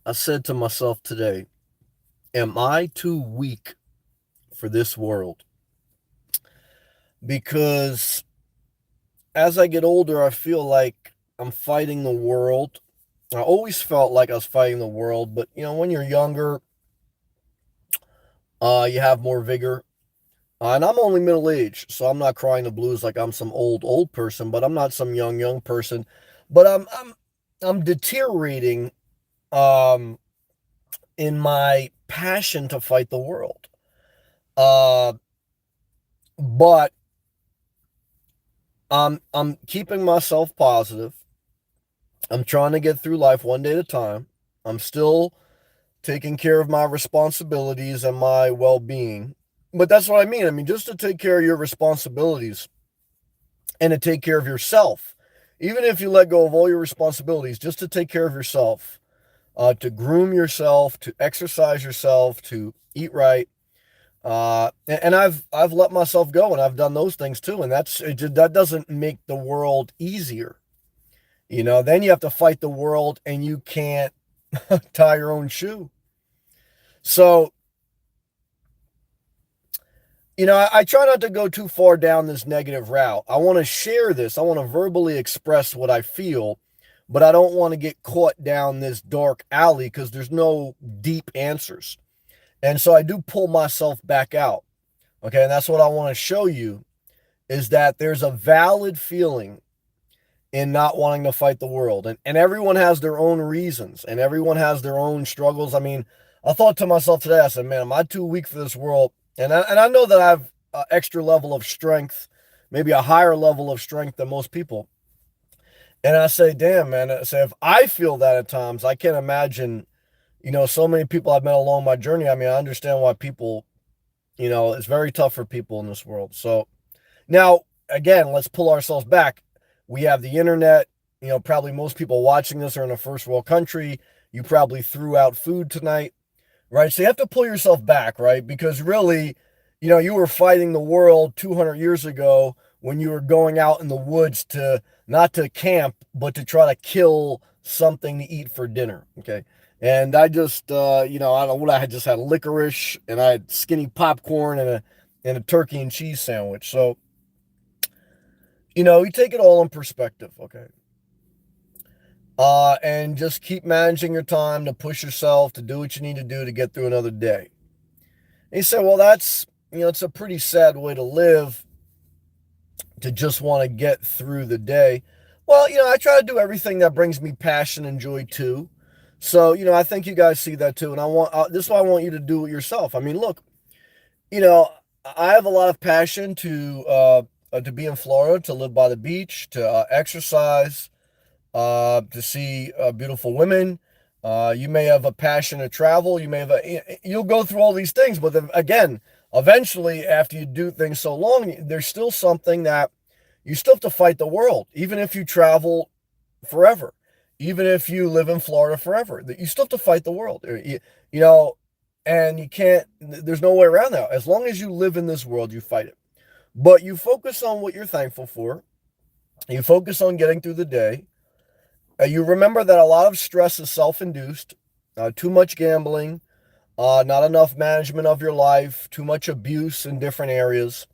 I said to myself today, am I too weak for this world? Because as I get older, I feel like I'm fighting the world. I always felt like I was fighting the world, but when you're younger, you have more vigor. And I'm only middle aged, so I'm not crying the blues like I'm some old person, but I'm not some young person. But I'm deteriorating um in my passion to fight the world. Uh but I'm keeping myself positive. I'm trying to get through life one day at a time. I'm still taking care of my responsibilities and my well-being. But that's what I mean. I mean, just to take care of your responsibilities and to take care of yourself. Even if you let go of all your responsibilities, just to take care of yourself, to groom yourself, to exercise yourself, to eat right. And I've let myself go, and I've done those things too. And that doesn't make the world easier. Then you have to fight the world, and you can't tie your own shoe. So I try not to go too far down this negative route. I want to share this. I want to verbally express what I feel, but I don't want to get caught down this dark alley because there's no deep answers. And so I do pull myself back out. Okay. And that's what I want to show you is that there's a valid feeling in not wanting to fight the world. And everyone has their own reasons and everyone has their own struggles. I mean, I thought to myself today, I said, man, am I too weak for this world? And I know that I have an extra level of strength, maybe a higher level of strength than most people. And I say, damn, man, I say, if I feel that at times, I can't imagine, so many people I've met along my journey. I mean, I understand why people, it's very tough for people in this world. So now, again, let's pull ourselves back. We have the internet. Probably most people watching this are in a first world country. You probably threw out food tonight, right? So you have to pull yourself back, right? Because really, you were fighting the world 200 years ago when you were going out in the woods to not to camp, but to try to kill something to eat for dinner. Okay. And I just, I don't know what I had just had licorice and I had skinny popcorn and a turkey and cheese sandwich. So, you take it all in perspective. Okay. And just keep managing your time to push yourself to do what you need to do to get through another day. And you say, well, it's a pretty sad way to live to just want to get through the day. Well, I try to do everything that brings me passion and joy too. So, I think you guys see that too. And this is why I want you to do it yourself. I mean, look, you know, I have a lot of passion to be in Florida, to live by the beach, to exercise, to see beautiful women. You may have a passion to travel. You'll go through all these things, but then, again, eventually, after you do things so long, there's still something that you still have to fight the world, even if you travel forever, even if you live in Florida forever. That you still have to fight the world. You know, and you can't. There's no way around that. As long as you live in this world, you fight it. But you focus on what you're thankful for. You focus on getting through the day. You remember that a lot of stress is self-induced. Too much gambling, not enough management of your life, too much abuse in different areas.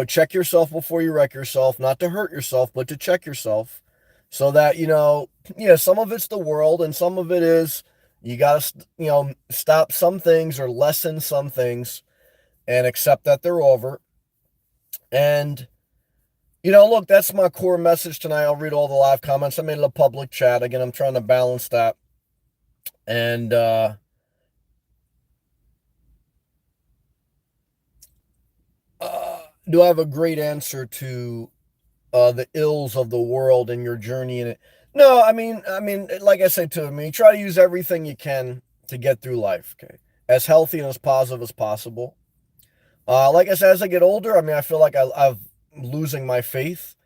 Check yourself before you wreck yourself, not to hurt yourself, but to check yourself so that, yeah, some of it's the world and some of it is you got to, stop some things or lessen some things and accept that they're over. And, look, that's my core message tonight. I'll read all the live comments. I made it a public chat. Again, I'm trying to balance that. And, do I have a great answer to the ills of the world and your journey in it? No, I mean, like I said to me, try to use everything you can to get through life. Okay, as healthy and as positive as possible. Like I said, as I get older, I mean, I feel like I'm losing my faith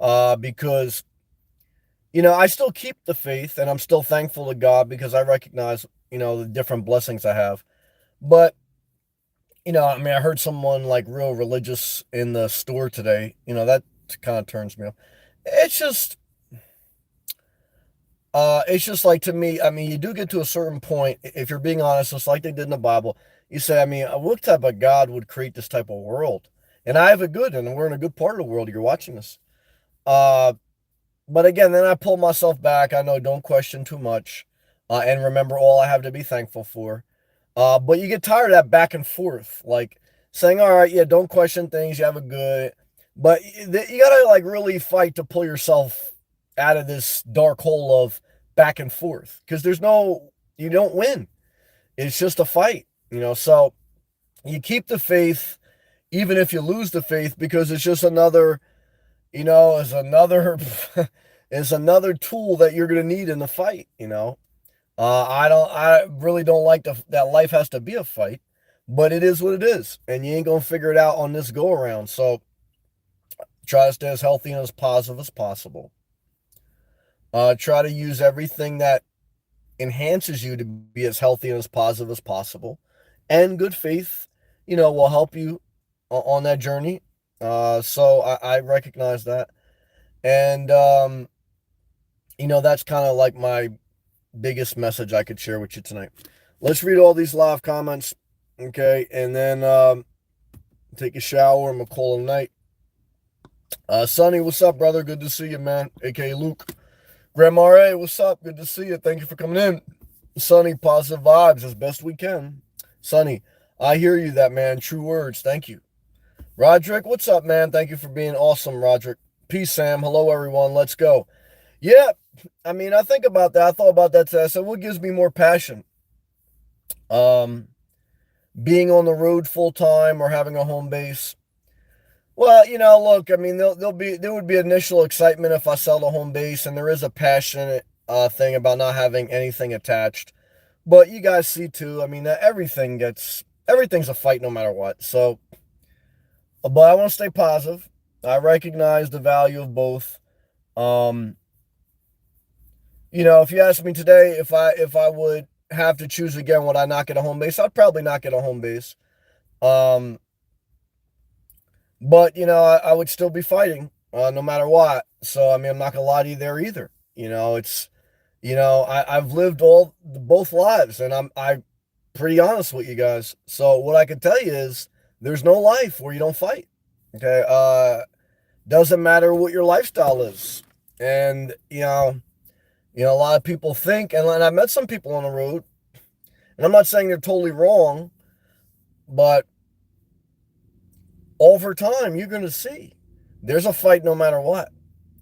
because I still keep the faith and I'm still thankful to God because I recognize the different blessings I have. But I mean, I heard someone like real religious in the store today. That kind of turns me off. It's just It's just like, to me, I mean, you do get to a certain point, if you're being honest, just like they did in the Bible. You say, I mean, what type of God would create this type of world? And I have a good, and we're in a good part of the world. You're watching this. Uh, but again, then I pull myself back. I know, don't question too much, and remember all I have to be thankful for. But you get tired of that back and forth, like saying, all right, yeah, don't question things. You have a good, but you gotta like really fight to pull yourself out of this dark hole of back and forth, because you don't win. It's just a fight, you know. So you keep the faith, even if you lose the faith, because it's just another, is another is another tool that you're gonna need in the fight, you know. I really don't like that life has to be a fight, but it is what it is, and you ain't gonna figure it out on this go around. So try to stay as healthy and as positive as possible. Try to use everything that enhances you to be as healthy and as positive as possible, and good faith, will help you on that journey. So I recognize that, and that's kind of like my biggest message I could share with you tonight. Let's read all these live comments, okay, and then take a shower and we'll call it a night. Sonny, what's up, brother? Good to see you, man. AKA Luke. Grandma A, what's up? Good to see you. Thank you for coming in. Sonny, positive vibes as best we can. Sonny, I hear you, that man. True words. Thank you. Roderick, what's up, man? Thank you for being awesome, Roderick. Peace, Sam. Hello, everyone. Let's go. Yeah, I mean, I think about that. I thought about that today. I said, what gives me more passion? Being on the road full time or having a home base? Well, look, I mean, there would be initial excitement if I sell the home base, and there is a passionate thing about not having anything attached. But you guys see too, I mean, everything's a fight no matter what. So, but I want to stay positive. I recognize the value of both. Um, if you asked me today if I would have to choose again, would I not get a home base? I'd probably not get a home base. Um, but I would still be fighting, no matter what. So I mean, I'm not gonna lie to you there either. It's I've lived both lives, and I'm pretty honest with you guys. So what I can tell you is there's no life where you don't fight. Okay, doesn't matter what your lifestyle is, and a lot of people think, and I met some people on the road, and I'm not saying they're totally wrong, but over time you're going to see there's a fight no matter what.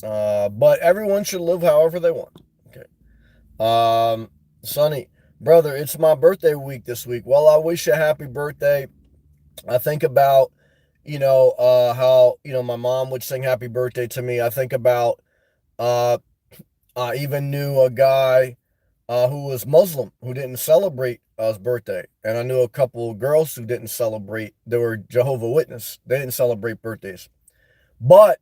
But everyone should live however they want. Okay. Sonny, brother, it's my birthday week this week. Well, I wish you a happy birthday. I think about, how, my mom would sing happy birthday to me. I think about, I even knew a guy who was Muslim who didn't celebrate his birthday. And I knew a couple of girls who didn't celebrate. They were Jehovah's Witness. They didn't celebrate birthdays. But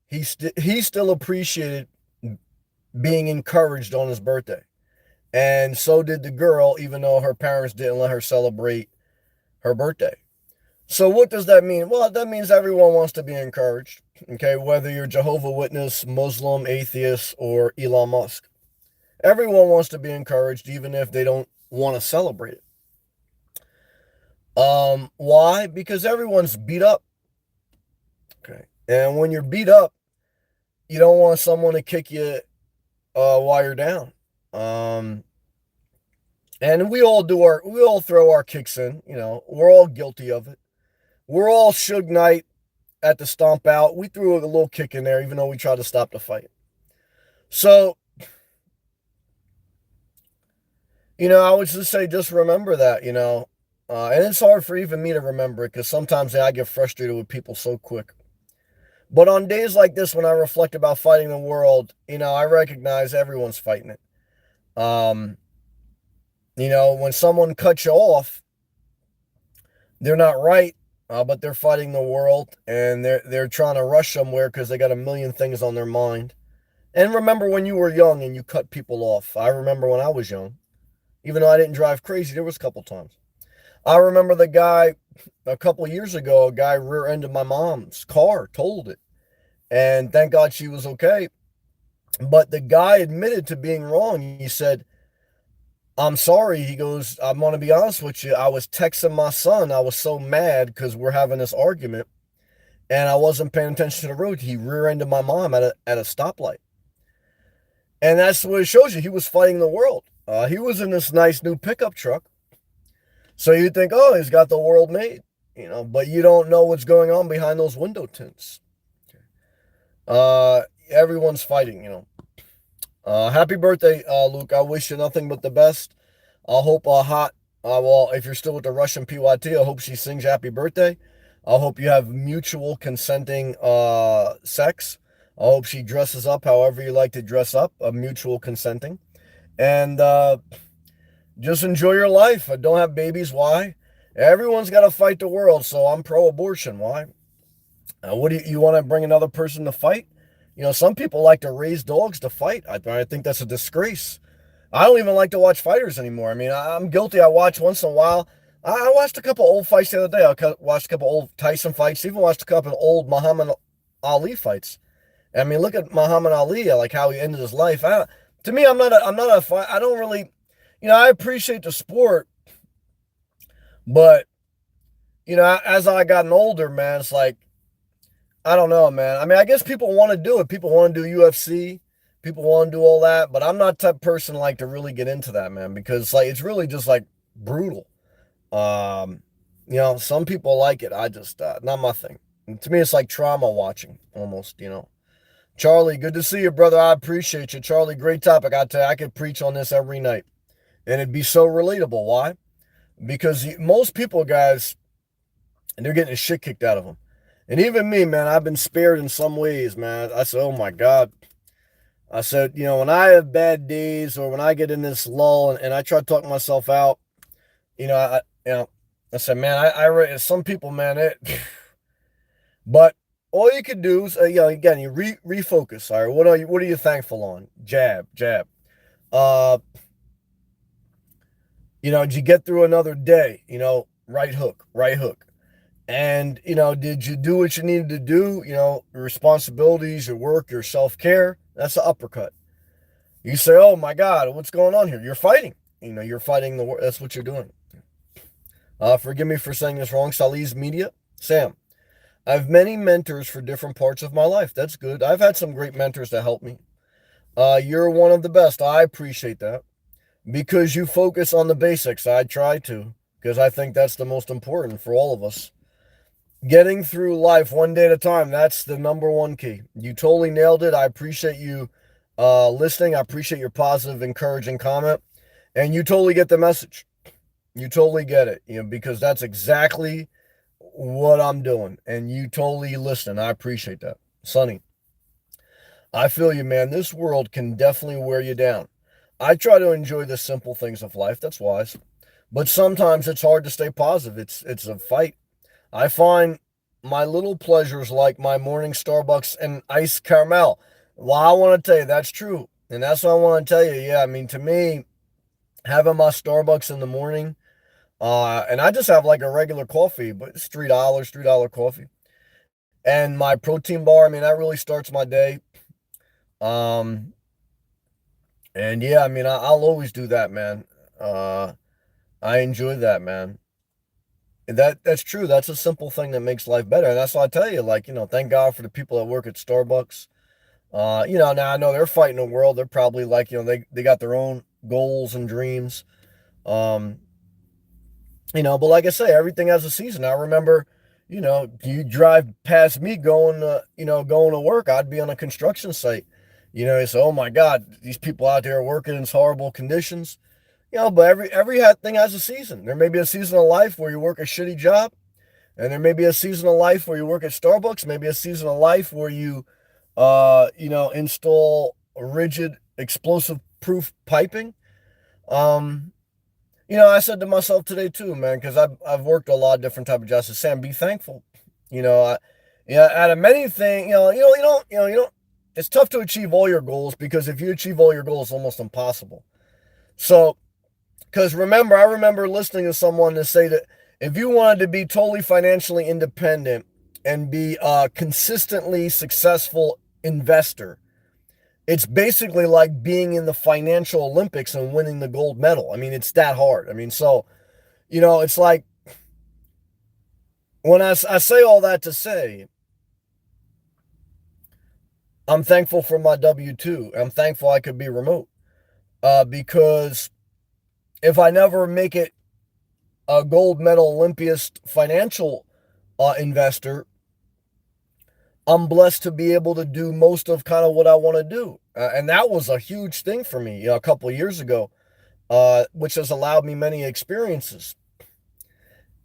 he still appreciated being encouraged on his birthday. And so did the girl, even though her parents didn't let her celebrate her birthday. So what does that mean? Well, that means everyone wants to be encouraged, okay? Whether you're Jehovah's Witness, Muslim, atheist, or Elon Musk. Everyone wants to be encouraged, even if they don't want to celebrate it. Why? Because everyone's beat up, okay? And when you're beat up, you don't want someone to kick you while you're down. And we all throw our kicks in, we're all guilty of it. We're all Suge Knight at the stomp out. We threw a little kick in there, even though we tried to stop the fight. So, I would just say, just remember that, and it's hard for even me to remember it because sometimes I get frustrated with people so quick. But on days like this, when I reflect about fighting the world, I recognize everyone's fighting it. When someone cuts you off, they're not right, but they're fighting the world, and they're trying to rush somewhere because they got a million things on their mind. And remember when you were young and you cut people off. I remember when I was young, even though I didn't drive crazy, there was a couple times. I remember the guy a couple years ago, a guy rear-ended my mom's car, totaled it. And thank God she was okay. But the guy admitted to being wrong. He said, I'm sorry. He goes, I'm going to be honest with you. I was texting my son. I was so mad because we're having this argument and I wasn't paying attention to the road. He rear-ended my mom at a stoplight. And that's what it shows you. He was fighting the world. He was in this nice new pickup truck. So you think, oh, he's got the world made, but you don't know what's going on behind those window tints. Everyone's fighting. Happy birthday, Luke. I wish you nothing but the best. I hope well, if you're still with the Russian PYT, I hope she sings happy birthday. I hope you have mutual consenting sex. I hope she dresses up however you like to dress up, mutual consenting. And just enjoy your life. Don't have babies. Why? Everyone's got to fight the world, so I'm pro-abortion. Why? What do you want to bring another person to fight? Some people like to raise dogs to fight. I think that's a disgrace. I don't even like to watch fighters anymore. I mean, I'm guilty. I watch once in a while. I watched a couple old fights the other day. I watched a couple old Tyson fights. Even watched a couple old Muhammad Ali fights. I mean, look at Muhammad Ali, like how he ended his life. To me, I'm not a fight. I don't really, I appreciate the sport, but as I gotten older, man, it's like I don't know, man. I mean, I guess people want to do it. People want to do UFC. People want to do all that, but I'm not the type of person like to really get into that, man, because like it's really just like brutal. Um, some people like it. I just not my thing. And to me, it's like trauma watching almost. Charlie, good to see you, brother. I appreciate you, Charlie. Great topic. I tell you, I could preach on this every night, and it'd be so relatable. Why? Because most people, guys, and they're getting the shit kicked out of them. And even me, man, I've been spared in some ways, man. I said, oh my God. I said, when I have bad days or when I get in this lull and I try to talk myself out, you know, I, you know, I said, man, some people, man, but all you can do is, again, you refocus. All right, what are you thankful on? Jab, jab. Uh, did you get through another day? Right hook, right hook. And, did you do what you needed to do? Your responsibilities, your work, your self-care. That's the uppercut. You say, oh my God, what's going on here? You're fighting. You're fighting the war. That's what you're doing. Forgive me for saying this wrong. Salih's Media. Sam, I have many mentors for different parts of my life. That's good. I've had some great mentors that help me. You're one of the best. I appreciate that. Because you focus on the basics. I try to. Because I think that's the most important for all of us. Getting through life one day at a time. That's the number one key. You totally nailed it. I appreciate you listening. I appreciate your positive, encouraging comment. And you totally get the message. You totally get it, because that's exactly what I'm doing. And you totally listen. I appreciate that. Sonny, I feel you, man. This world can definitely wear you down. I try to enjoy the simple things of life. That's wise. But sometimes it's hard to stay positive. It's a fight. I find my little pleasures like my morning Starbucks and iced caramel. Well, I want to tell you that's true. And that's what I want to tell you. Yeah, I mean, to me, having my Starbucks in the morning, and I just have like a regular coffee, but it's $3 coffee. And my protein bar, I mean, that really starts my day. Um, and yeah, I mean, I'll always do that, man. I enjoy that, man. That's true. That's a simple thing that makes life better. And that's what I tell you, like, thank God for the people that work at Starbucks. Now I know they're fighting the world. They're probably like, they got their own goals and dreams. Um, but like I say, everything has a season. I remember, you drive past me going to work, I'd be on a construction site. It's, oh my God, these people out there working in horrible conditions. But every thing has a season. There may be a season of life where you work a shitty job, and there may be a season of life where you work at Starbucks, maybe a season of life where you install rigid explosive proof piping. I said to myself today too, man, because I've worked a lot of different type of jobs. I said, Sam, be thankful. Out of many things, you don't. It's tough to achieve all your goals because if you achieve all your goals, it's almost impossible. So, because I remember listening to someone to say that if you wanted to be totally financially independent and be a consistently successful investor, It's basically like being in the financial Olympics and winning the gold medal. I mean, it's that hard. I mean, so, it's like when I say all that to say, I'm thankful for my W 2. I'm thankful I could be remote because if I never make it a gold medal Olympiast financial investor, I'm blessed to be able to do most of kind of what I want to do. And that was a huge thing for me a couple of years ago, which has allowed me many experiences.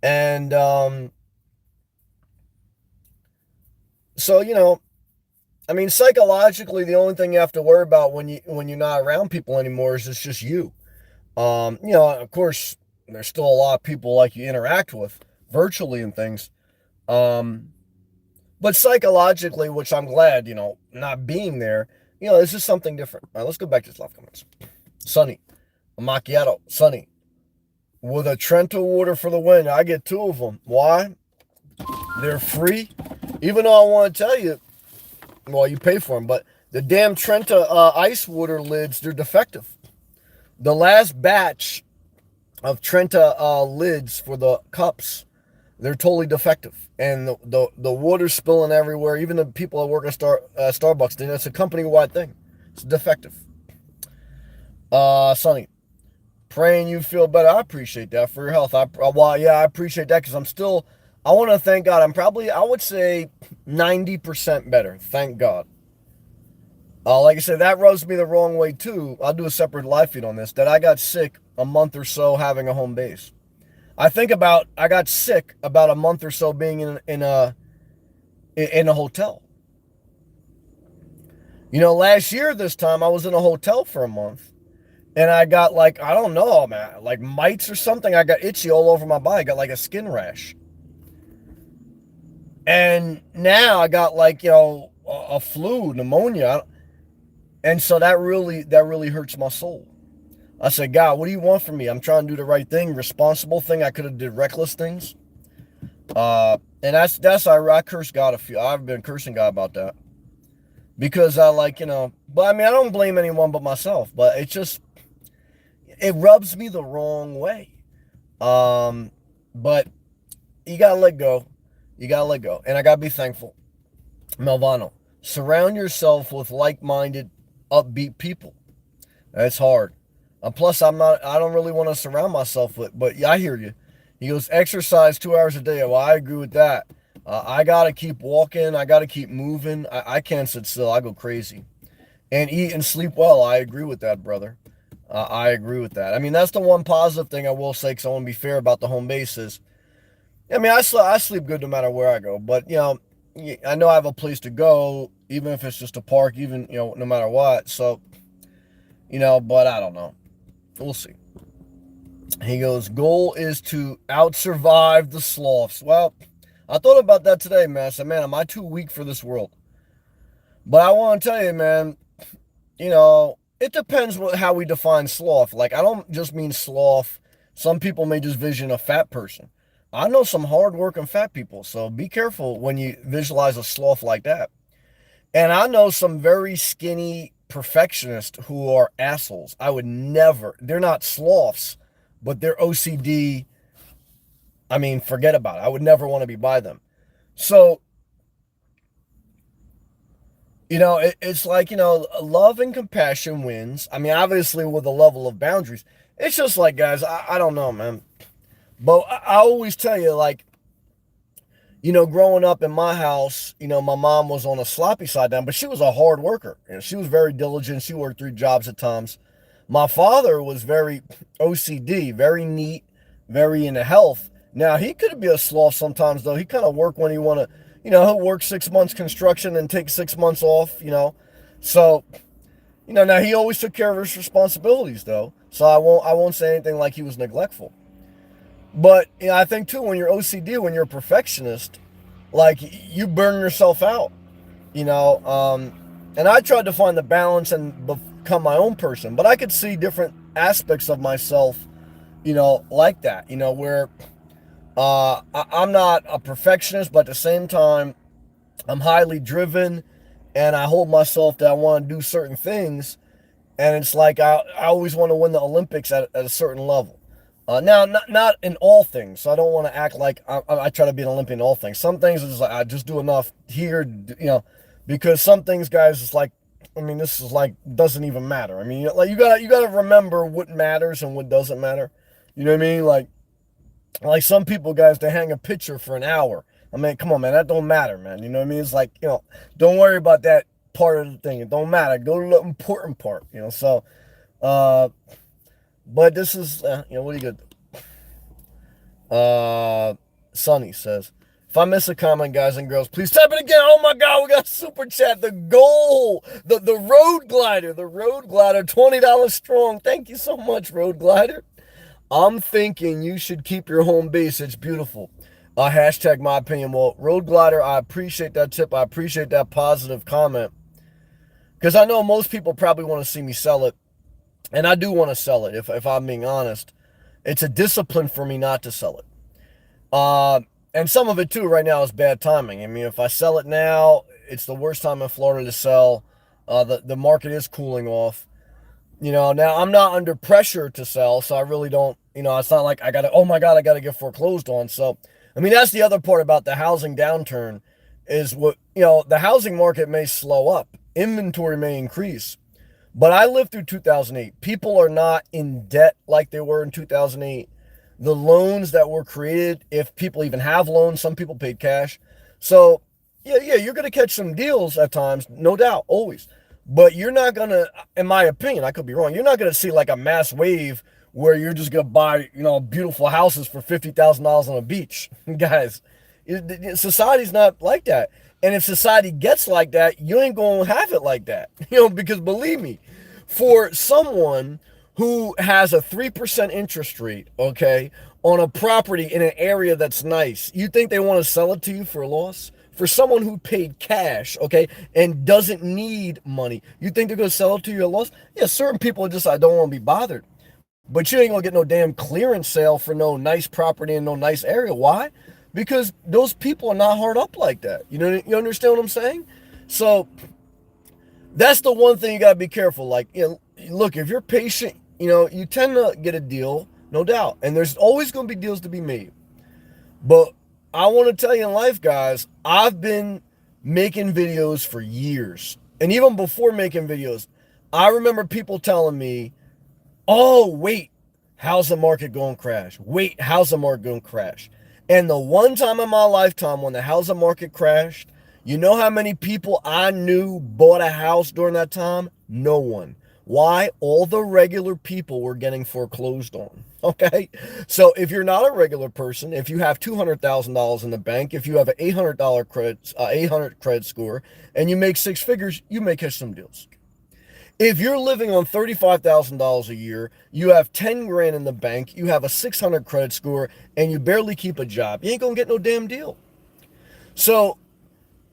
And so, I mean, psychologically, the only thing you have to worry about when you're not around people anymore is it's just you. Of course, there's still a lot of people like you interact with virtually and things. Um, but psychologically, which I'm glad, not being there, this is something different. All right, let's go back to this live comments. Sunny, a macchiato, Sunny, with a Trento water for the win. I get two of them. Why? They're free. Even though I want to tell you, well, you pay for them, but the damn Trenta ice water lids, they're defective. The last batch of Trenta lids for the cups, they're totally defective. And the water's spilling everywhere. Even the people that work at Starbucks, it's a company-wide thing. It's defective. Sonny, praying you feel better. I appreciate that for your health. I appreciate that because I want to thank God. I would say 90% better. Thank God. Like I said, that rubs me the wrong way too. I'll do a separate live feed on this. That I got sick a month or so having a home base. I got sick about a month or so being in a hotel. Last year this time I was in a hotel for a month, and I got like, I don't know, man, like mites or something. I got itchy all over my body. I got like a skin rash. And now I got like, a flu, pneumonia. And so that really hurts my soul. I said, God, what do you want from me? I'm trying to do the right thing, responsible thing. I could have did reckless things. And I curse God I've been cursing God about that. Because I but I mean, I don't blame anyone but myself, but it rubs me the wrong way. But you gotta let go. You gotta let go. And I gotta be thankful. Melvano, surround yourself with like-minded, upbeat people. That's hard. Plus, I don't really want to surround myself with, but yeah, I hear you. He goes, exercise 2 hours a day. Well, I agree with that. I got to keep walking. I got to keep moving. I can't sit still. I go crazy. And eat and sleep well. I agree with that, brother. I agree with that. I mean, that's the one positive thing I will say, because I want to be fair about the home bases. I mean, I sleep good no matter where I go, but, I know I have a place to go, even if it's just a park, even, no matter what. So, but I don't know. We'll see. He goes, goal is to out-survive the sloths. Well, I thought about that today, man. I said, man, am I too weak for this world? But I want to tell you, man, it depends how we define sloth. Like, I don't just mean sloth. Some people may just vision a fat person. I know some hard-working fat people, so be careful when you visualize a sloth like that. And I know some very skinny perfectionists who are assholes. They're not sloths, but they're OCD. I mean, forget about it. I would never want to be by them. So, it's like, love and compassion wins. I mean, obviously with a level of boundaries. It's just like, guys, I don't know, man. But I always tell you, like, growing up in my house, my mom was on a sloppy side down, but she was a hard worker. She was very diligent. She worked 3 jobs at times. My father was very OCD, very neat, very into health. Now, he could be a sloth sometimes, though. He kind of work when he want to, he'll work 6 months construction and take 6 months off, So, now he always took care of his responsibilities, though. So I won't say anything like he was neglectful. But I think too, when you're OCD, when you're a perfectionist, like you burn yourself out, And I tried to find the balance and become my own person, but I could see different aspects of myself, like that, where I'm not a perfectionist, but at the same time, I'm highly driven, and I hold myself that I want to do certain things, and it's like I always want to win the Olympics at a certain level. Now, not in all things, so I don't want to act like I try to be an Olympian in all things. Some things is like I just do enough here, because some things, guys, it's like, I mean, this is like doesn't even matter. I mean, like you gotta remember what matters and what doesn't matter. You know what I mean? Like some people, guys, they hang a picture for an hour. I mean, come on, man, that don't matter, man. You know what I mean? It's like, don't worry about that part of the thing. It don't matter. Go to the important part. So, uh, but this is, what are you gonna do? Sonny says, if I miss a comment, guys and girls, please type it again. Oh my God, we got super chat. The goal, the road glider, $20 strong. Thank you so much, road glider. I'm thinking you should keep your home base. It's beautiful. Hashtag my opinion. Well, road glider, I appreciate that tip. I appreciate that positive comment, because I know most people probably want to see me sell it, and I do want to sell it. If I'm being honest, it's a discipline for me not to sell it. And some of it too right now is bad timing. I mean, if I sell it now, it's the worst time in Florida to sell. The market is cooling off. Now I'm not under pressure to sell, so I really don't, it's not like oh my God, I got to get foreclosed on. So, I mean, that's the other part about the housing downturn is the housing market may slow up. Inventory may increase. But I lived through 2008. People are not in debt like they were in 2008. The loans that were created, if people even have loans, some people paid cash. So, yeah, you're going to catch some deals at times, no doubt, always. But you're not going to, in my opinion, I could be wrong, you're not going to see like a mass wave where you're just going to buy, beautiful houses for $50,000 on a beach. Guys, society's not like that. And if society gets like that, you ain't going to have it like that. Because believe me, for someone who has a 3% interest rate, okay, on a property in an area that's nice, you think they want to sell it to you for a loss? For someone who paid cash, okay, and doesn't need money, you think they're going to sell it to you at a loss? Yeah, certain people just, I don't want to be bothered. But you ain't going to get no damn clearance sale for no nice property in no nice area. Why? Because those people are not hard up like that. You understand what I'm saying? So that's the one thing you got to be careful. Like, look, if you're patient, you tend to get a deal, no doubt. And there's always going to be deals to be made. But I want to tell you in life, guys, I've been making videos for years. And even before making videos, I remember people telling me, oh, wait, how's the market going to crash? Wait, how's the market going to crash? And the one time in my lifetime when the housing market crashed, you know how many people I knew bought a house during that time? No one. Why? All the regular people were getting foreclosed on. Okay? So if you're not a regular person, if you have $200,000 in the bank, if you have an $800 credit score, and you make six figures, you may catch some deals. If you're living on $35,000 a year, you have 10 grand in the bank, you have a 600 credit score, and you barely keep a job, you ain't gonna get no damn deal. So,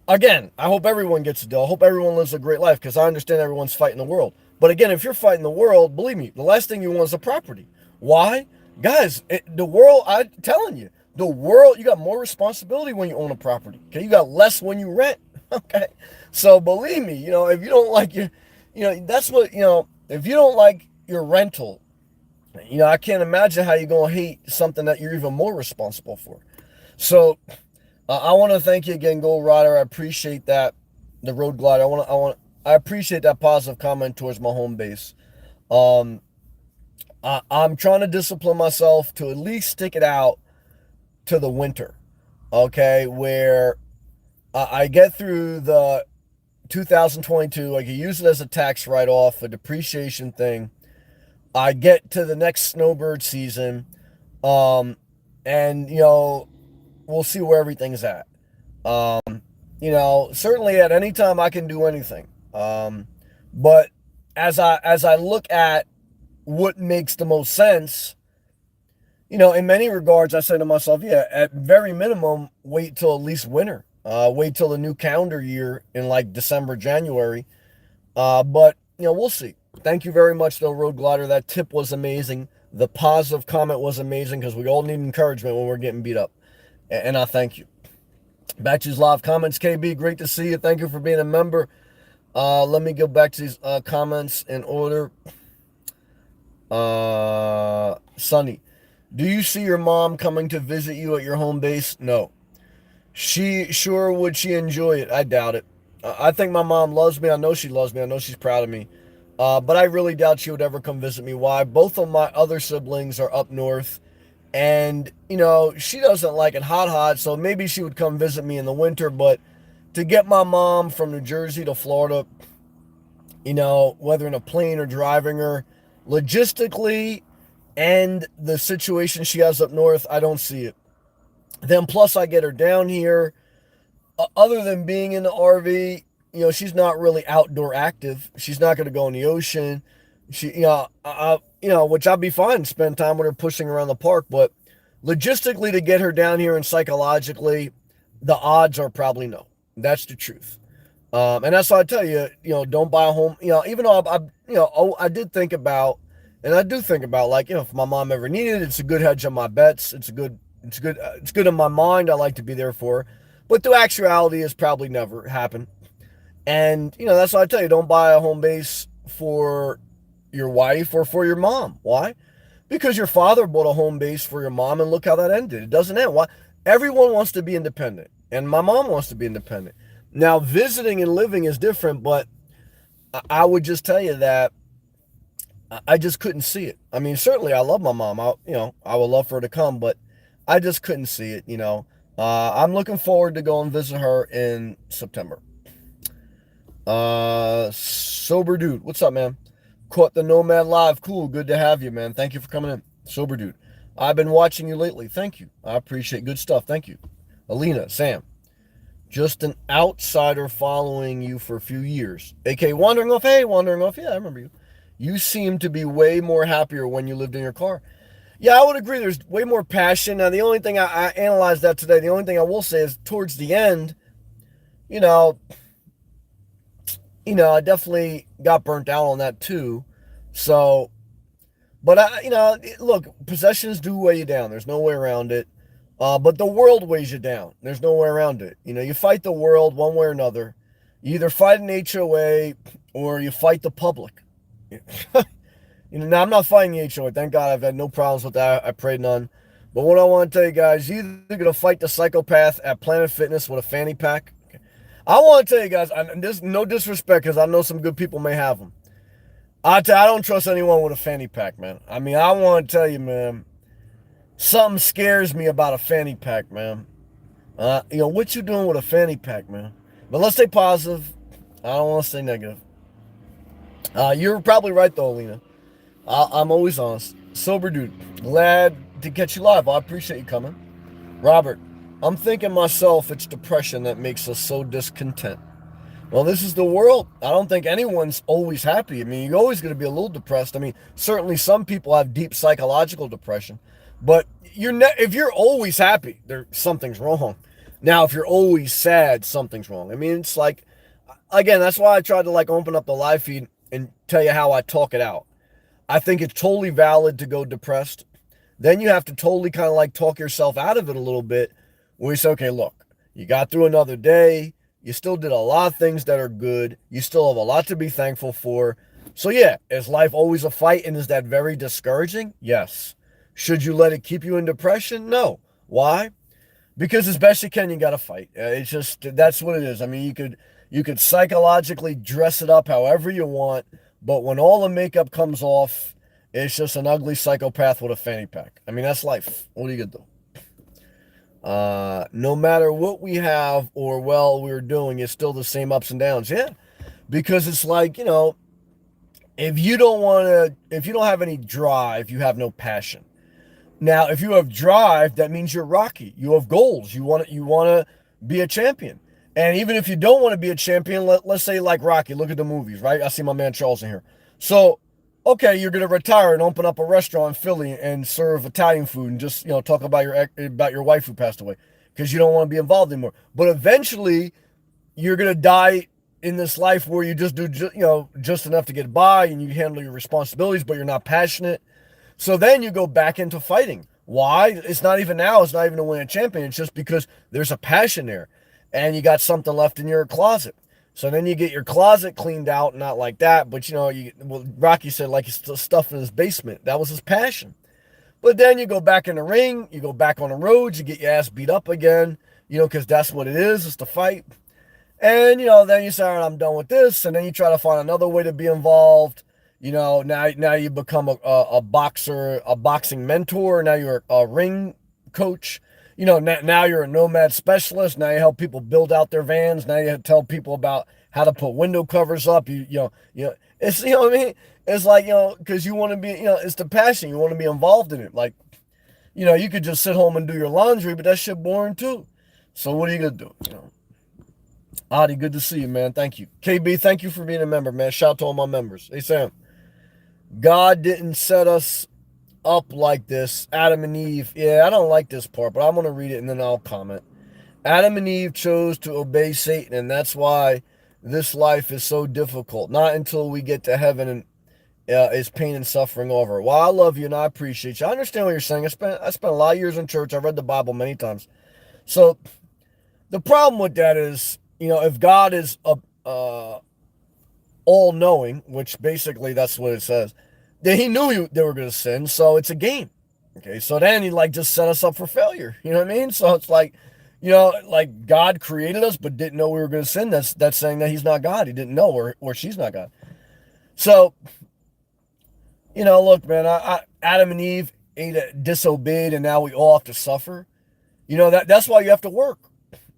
again, I hope everyone gets a deal. I hope everyone lives a great life, because I understand everyone's fighting the world. But again, if you're fighting the world, believe me, the last thing you want is a property. Why? Guys, the world, I'm telling you, the world, you got more responsibility when you own a property. Okay, you got less when you rent. Okay, so believe me, if you don't like your, that's what, if you don't like your rental, I can't imagine how you're going to hate something that you're even more responsible for. So I want to thank you again, Gold Rider. I appreciate that. The Road Glider. I appreciate that positive comment towards my home base. I'm trying to discipline myself to at least stick it out to the winter. Okay, where I get through the 2022, I can use it as a tax write-off, a depreciation thing. I get to the next snowbird season, and we'll see where everything's at. Certainly at any time I can do anything. But as I look at what makes the most sense, in many regards, I say to myself, yeah, at very minimum, wait till at least winter. Wait till the new calendar year in like December, January. But we'll see. Thank you very much, though, Road Glider. That tip was amazing. The positive comment was amazing, because we all need encouragement when we're getting beat up. And I thank you. Back to his live comments, KB. Great to see you. Thank you for being a member. Let me go back to these comments in order. Sunny, do you see your mom coming to visit you at your home base? No. Would she enjoy it? I doubt it. I think my mom loves me. I know she loves me. I know she's proud of me. But I really doubt she would ever come visit me. Why? Both of my other siblings are up north. And, she doesn't like it hot. So maybe she would come visit me in the winter. But to get my mom from New Jersey to Florida, whether in a plane or driving her, logistically and the situation she has up north, I don't see it. Then plus I get her down here. Other than being in the RV, she's not really outdoor active. She's not going to go in the ocean. Which I'd be fine to spend time with her pushing around the park. But logistically, to get her down here and psychologically, the odds are probably no. That's the truth. And that's why I tell you, don't buy a home. Even though I did think about, and I do think about, like, if my mom ever needed it, it's a good hedge on my bets. It's good in my mind. I like to be there for her. But the actuality is probably never happen. And, that's why I tell you, don't buy a home base for your wife or for your mom. Why? Because your father bought a home base for your mom, and look how that ended. It doesn't end. Why? Everyone wants to be independent, and my mom wants to be independent. Now, visiting and living is different, but I would just tell you that I just couldn't see it. I mean, certainly I love my mom. I would love for her to come, but I just couldn't see it, I'm looking forward to go and visit her in September. Sober Dude, what's up, man? Caught the Nomad live. Cool, good to have you, man. Thank you for coming in. Sober Dude, I've been watching you lately. Thank you. I appreciate good stuff. Thank you. Alina, Sam, just an outsider following you for a few years. AK wandering off. Hey, wandering off. Yeah, I remember you. You seem to be way more happier when you lived in your car. Yeah, I would agree. There's way more passion. Now, the only thing I analyzed that today, the only thing I will say is towards the end, I definitely got burnt out on that too. So, but look, possessions do weigh you down. There's no way around it. But the world weighs you down. There's no way around it. You fight the world one way or another. You either fight an HOA or you fight the public. Now I'm not fighting the HOA. Thank God I've had no problems with that. I prayed none. But what I want to tell you guys, you're either going to fight the psychopath at Planet Fitness with a fanny pack. I want to tell you guys, no disrespect, because I know some good people may have them. I don't trust anyone with a fanny pack, man. I mean, I want to tell you, man, something scares me about a fanny pack, man. What you doing with a fanny pack, man? But let's stay positive. I don't want to stay negative. You're probably right, though, Alina. I'm always honest. Sober Dude, glad to catch you live. I appreciate you coming. Robert, I'm thinking myself it's depression that makes us so discontent. Well, this is the world. I don't think anyone's always happy. I mean, you're always going to be a little depressed. I mean, certainly some people have deep psychological depression. But if you're always happy, something's wrong. Now, if you're always sad, something's wrong. I mean, it's like, again, that's why I tried to open up the live feed and tell you how I talk it out. I think it's totally valid to go depressed. Then you have to totally kind of talk yourself out of it a little bit, where you say, okay, look, you got through another day. You still did a lot of things that are good. You still have a lot to be thankful for. So yeah, is life always a fight, and is that very discouraging? Yes. Should you let it keep you in depression? No. Why? Because as best you can, you got to fight. It's just, that's what it is. I mean, you could psychologically dress it up however you want, but when all the makeup comes off, it's just an ugly psychopath with a fanny pack. I mean, that's life. What are you going to do? No matter what we have or we're doing, it's still the same ups and downs. Yeah. Because it's if you don't have any drive, you have no passion. Now, if you have drive, that means you're Rocky. You have goals. You want to be a champion. And even if you don't want to be a champion, let's say like Rocky, look at the movies, right? I see my man Charles in here. So, okay, you're going to retire and open up a restaurant in Philly and serve Italian food and just, talk about your wife who passed away because you don't want to be involved anymore. But eventually, you're going to die in this life where you just do, just enough to get by and you handle your responsibilities, but you're not passionate. So then you go back into fighting. Why? It's not even to win a champion. It's just because there's a passion there and you got something left in your closet. So then you get your closet cleaned out, not like that, but Rocky said like his stuff in his basement. That was his passion. But then you go back in the ring, you go back on the road, you get your ass beat up again, because that's what it is, it's the fight. And, then you say, all right, I'm done with this. And then you try to find another way to be involved. Now you become a boxer, a boxing mentor. Now you're a ring coach. Now you're a nomad specialist. Now you help people build out their vans. Now you tell people about how to put window covers up. It's, what I mean? It's like, because you want to be, it's the passion. You want to be involved in it. Like, you could just sit home and do your laundry, but that shit boring too. So what are you going to do? Adi, good to see you, man. Thank you. KB, thank you for being a member, man. Shout out to all my members. Hey, Sam. God didn't set us up like this. Adam and Eve. Yeah, I don't like this part, but I'm going to read it and then I'll comment. Adam and Eve chose to obey Satan, and that's why this life is so difficult. Not until we get to heaven and is pain and suffering over. Well, I love you and I appreciate you. I understand what you're saying. I spent a lot of years in church. I read the Bible many times. So the problem with that is, if God is all-knowing, which basically that's what it says, then he knew they were going to sin, so it's a game. Okay, so then he just set us up for failure. You know what I mean? So it's like, like God created us but didn't know we were going to sin. That's saying that he's not God. He didn't know, or she's not God. So, look, man, Adam and Eve disobeyed, and now we all have to suffer. That's why you have to work.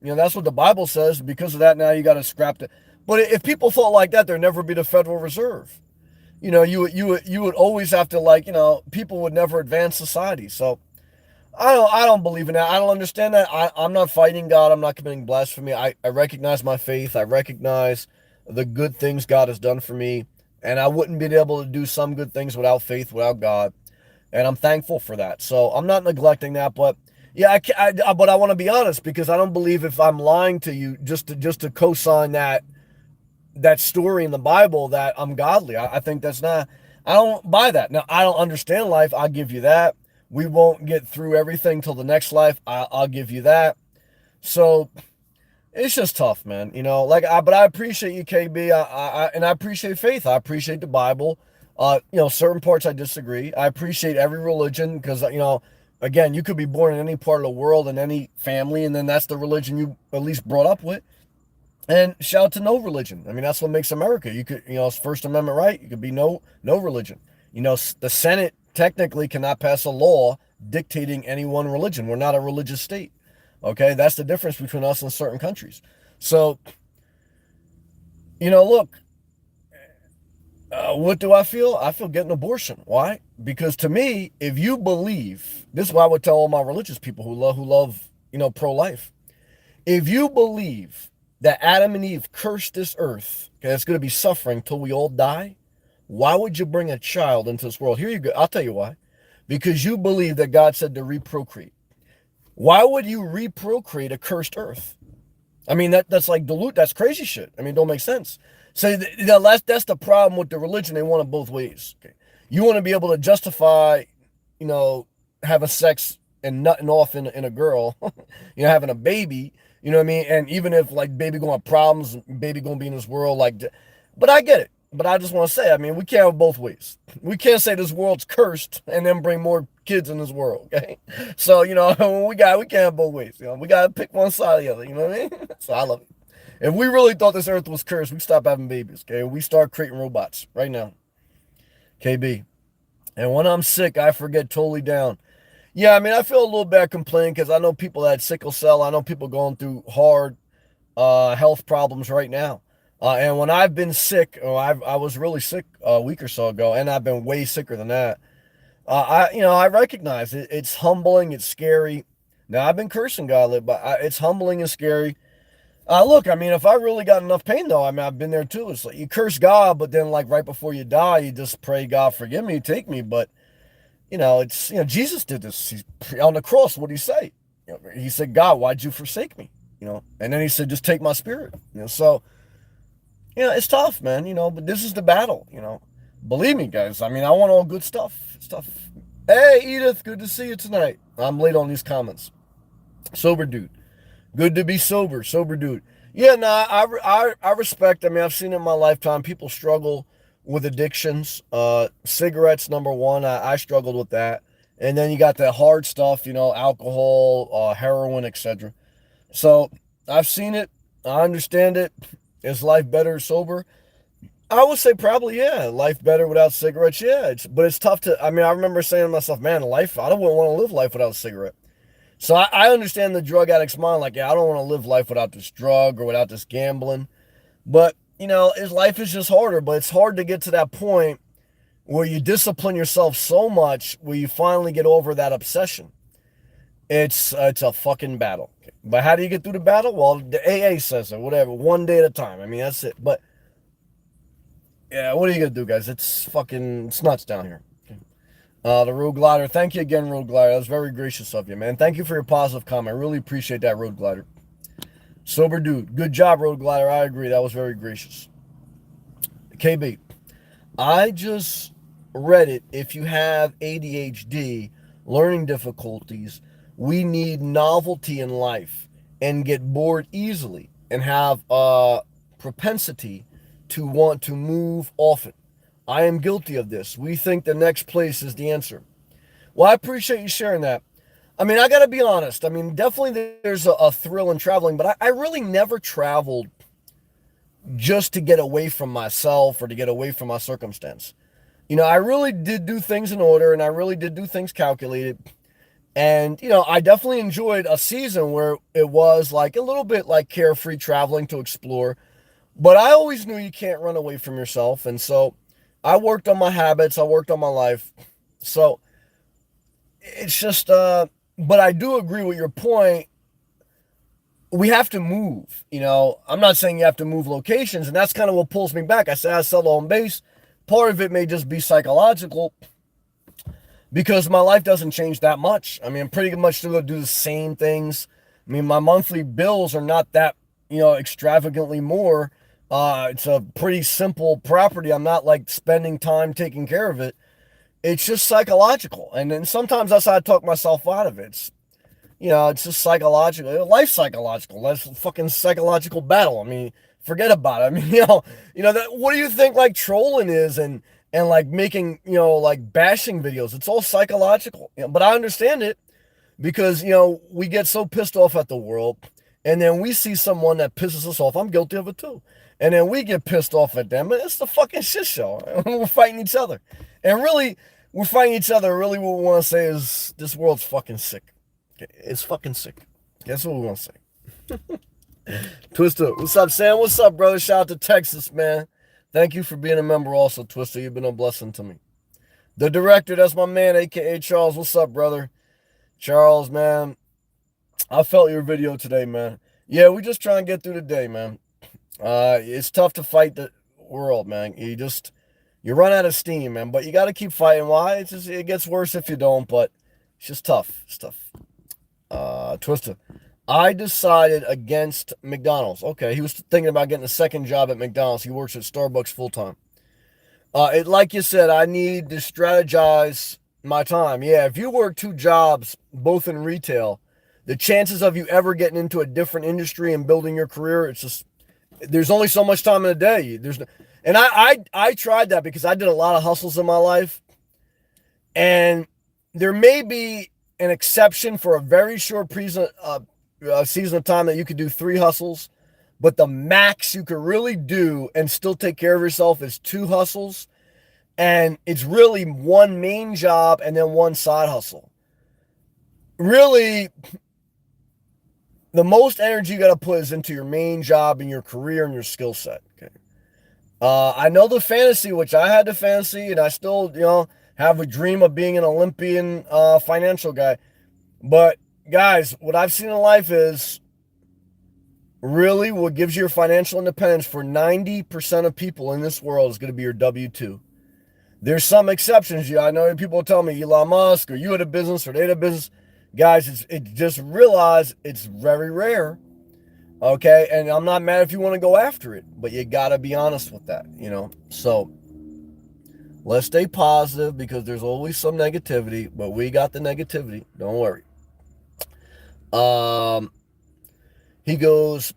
That's what the Bible says. Because of that, now you got to scrap it. But if people thought like that, there'd never be the Federal Reserve. You would always have to people would never advance society. So I don't believe in that. I don't understand that. I'm not fighting God. I'm not committing blasphemy. I recognize my faith. I recognize the good things God has done for me. And I wouldn't be able to do some good things without faith, without God. And I'm thankful for that. So I'm not neglecting that, but yeah, but I want to be honest, because I don't believe if I'm lying to you just to co-sign that story in the Bible that I'm godly. I think that's not, I don't buy that. Now, I don't understand life. I'll give you that. We won't get through everything till the next life. I'll give you that. So it's just tough, man. But I appreciate you, KB. And I appreciate faith. I appreciate the Bible. Certain parts I disagree. I appreciate every religion because, again, you could be born in any part of the world in any family, and then that's the religion you at least brought up with. And shout out to no religion. I mean, that's what makes America. You could, it's First Amendment right. You could be no religion. The Senate technically cannot pass a law dictating any one religion. We're not a religious state. Okay, that's the difference between us and certain countries. So, look, what do I feel? I feel getting an abortion. Why? Because to me, if you believe, this is what I would tell all my religious people who love pro-life. If you believe that Adam and Eve cursed this earth, okay, it's going to be suffering till we all die, why would you bring a child into this world? Here you go. I'll tell you why. Because you believe that God said to reprocreate. Why would you reprocreate a cursed earth? I mean, that's like dilute. That's crazy shit. I mean, it don't make sense. So that's the problem with the religion. They want it both ways. Okay? You want to be able to justify, having sex and nutting off in a girl, having a baby, you know what I mean? And even if baby gonna have problems, baby gonna be in this world, but I get it. But I just want to say, I mean, we can't have both ways. We can't say this world's cursed and then bring more kids in this world, okay? So, we can't have both ways. We got to pick one side or the other, you know what I mean? So I love it. If we really thought this earth was cursed, we'd stop having babies, okay? We start creating robots right now. KB. And when I'm sick, I forget totally down. Yeah, I mean, I feel a little bad complaining because I know people that had sickle cell. I know people going through hard health problems right now. And when I've been sick, I was really sick a week or so ago, and I've been way sicker than that. I recognize it. It's humbling. It's scary. Now, I've been cursing God, but it's humbling and scary. Look, I mean, if I really got enough pain, though, I mean, I've been there too. It's like you curse God, but then right before you die, you just pray, God, forgive me, take me. But, it's, Jesus did this. On the cross, what did he say? He said, God, why'd you forsake me? And then he said, just take my spirit. So, it's tough, man, but this is the battle, Believe me, guys. I mean, I want all good stuff. It's tough. Hey, Edith, good to see you tonight. I'm late on these comments. Sober dude. Good to be sober. Sober dude. Yeah, no, I respect. I mean, I've seen it in my lifetime. People struggle with addictions. Cigarettes, number one. I struggled with that. And then you got the hard stuff, alcohol, heroin, etc. So I've seen it. I understand it. Is life better sober? I would say probably, yeah. Life better without cigarettes, yeah. But it's tough to. I mean, I remember saying to myself, man, life. I don't want to live life without a cigarette. So I understand the drug addict's mind. Like, yeah, I don't want to live life without this drug or without this gambling. But his life is just harder. But it's hard to get to that point where you discipline yourself so much where you finally get over that obsession. It's a fucking battle. But how do you get through the battle? Well, the AA says it. Whatever, one day at a time. I mean, that's it. But yeah, what are you gonna do, guys? It's nuts down here. The Road Glider. Thank you again, Road Glider. That was very gracious of you, man. Thank you for your positive comment. I really appreciate that, Road Glider. Sober dude. Good job, Road Glider. I agree. That was very gracious. KB. I just read it. If you have ADHD, learning difficulties, we need novelty in life and get bored easily and have a propensity to want to move often. I am guilty of this. We think the next place is the answer. Well, I appreciate you sharing that. I mean, I got to be honest. I mean, definitely there's a thrill in traveling, but I really never traveled just to get away from myself or to get away from my circumstance. I really did do things in order and I really did do things calculated. And, I definitely enjoyed a season where it was like a little bit like carefree traveling to explore. But I always knew you can't run away from yourself. And so I worked on my habits, I worked on my life. So it's just, but I do agree with your point. We have to move. I'm not saying you have to move locations, and that's kind of what pulls me back. I say I sell home base. Part of it may just be psychological because my life doesn't change that much. I mean, I'm pretty much still going to do the same things. I mean, my monthly bills are not that, extravagantly more. It's a pretty simple property. I'm not like spending time taking care of it. It's just psychological. And then sometimes that's how I talk myself out of it. It's just psychological, life psychological. That's a fucking psychological battle. I mean, forget about it. I mean, that, what do you think like trolling is and like making, like bashing videos? It's all psychological. But I understand it because, we get so pissed off at the world and then we see someone that pisses us off. I'm guilty of it too. And then we get pissed off at them. It's the fucking shit show. We're fighting each other. And really, we're fighting each other. Really, what we want to say is this world's fucking sick. It's fucking sick. That's what we want to say. Twister, what's up, Sam? What's up, brother? Shout out to Texas, man. Thank you for being a member also, Twister. You've been a blessing to me. The director, that's my man, a.k.a. Charles. What's up, brother? Charles, man. I felt your video today, man. Yeah, we just trying to get through the day, man. It's tough to fight the world, man. You run out of steam, man. But you got to keep fighting. Why? It gets worse if you don't, but it's just tough. It's tough. Twister. I decided against McDonald's. Okay, he was thinking about getting a second job at McDonald's. He works at Starbucks full time. Like you said, I need to strategize my time. Yeah, if you work two jobs, both in retail, the chances of you ever getting into a different industry and building your career, it's just there's only so much time in a day. And I tried that because I did a lot of hustles in my life, and there may be an exception for a very short season of time that you could do 3 hustles, but the max you could really do and still take care of yourself is 2 hustles, and it's really one main job and then one side hustle. Really, the most energy you got to put is into your main job and your career and your skill set. Okay. I know the fantasy, which I had the fantasy, and I still, have a dream of being an Olympian financial guy. But guys, what I've seen in life is really what gives you your financial independence for 90% of people in this world is going to be your W-2. There's some exceptions. I know people tell me Elon Musk or you had a business or they had a business. Guys, it's just realize it's very rare. Okay. And I'm not mad if you want to go after it, but you got to be honest with that, So let's stay positive because there's always some negativity, but we got the negativity. Don't worry. He goes,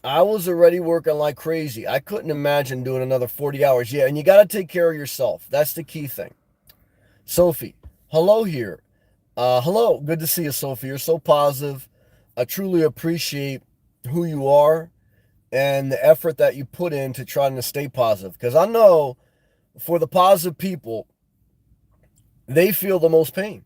I was already working like crazy. I couldn't imagine doing another 40 hours. Yeah, and you got to take care of yourself. That's the key thing. Sophie, hello here. Hello. Good to see you, Sophie. You're so positive. I truly appreciate who you are and the effort that you put into trying to stay positive. Because I know for the positive people, they feel the most pain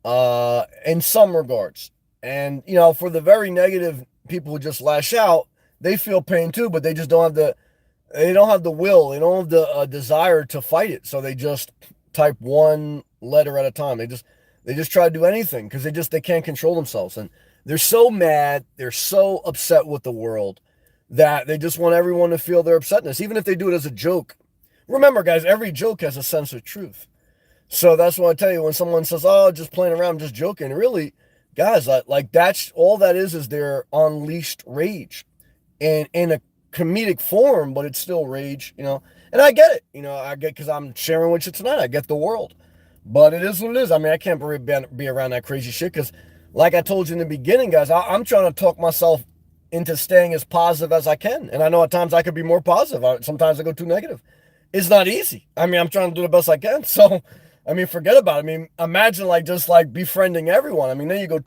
in some regards. And, for the very negative people who just lash out, they feel pain too, but they just they don't have the will, they don't have the desire to fight it. So they just type one letter at a time. They just try to do anything because they can't control themselves. And they're so mad, they're so upset with the world that they just want everyone to feel their upsetness, even if they do it as a joke. Remember, guys, every joke has a sense of truth. So that's what I tell you when someone says, "Oh, just playing around, just joking." Really, guys, like that's all that is their unleashed rage, and in a comedic form, but it's still rage. And I get it, I get because I'm sharing with you tonight. I get the world, but it is what it is. I mean, I can't be around that crazy shit because, like I told you in the beginning, guys, I'm trying to talk myself into staying as positive as I can, and I know at times I could be more positive. Sometimes I go too negative. It's not easy. I mean, I'm trying to do the best I can. So, I mean, forget about it. I mean, imagine just befriending everyone. I mean, then you go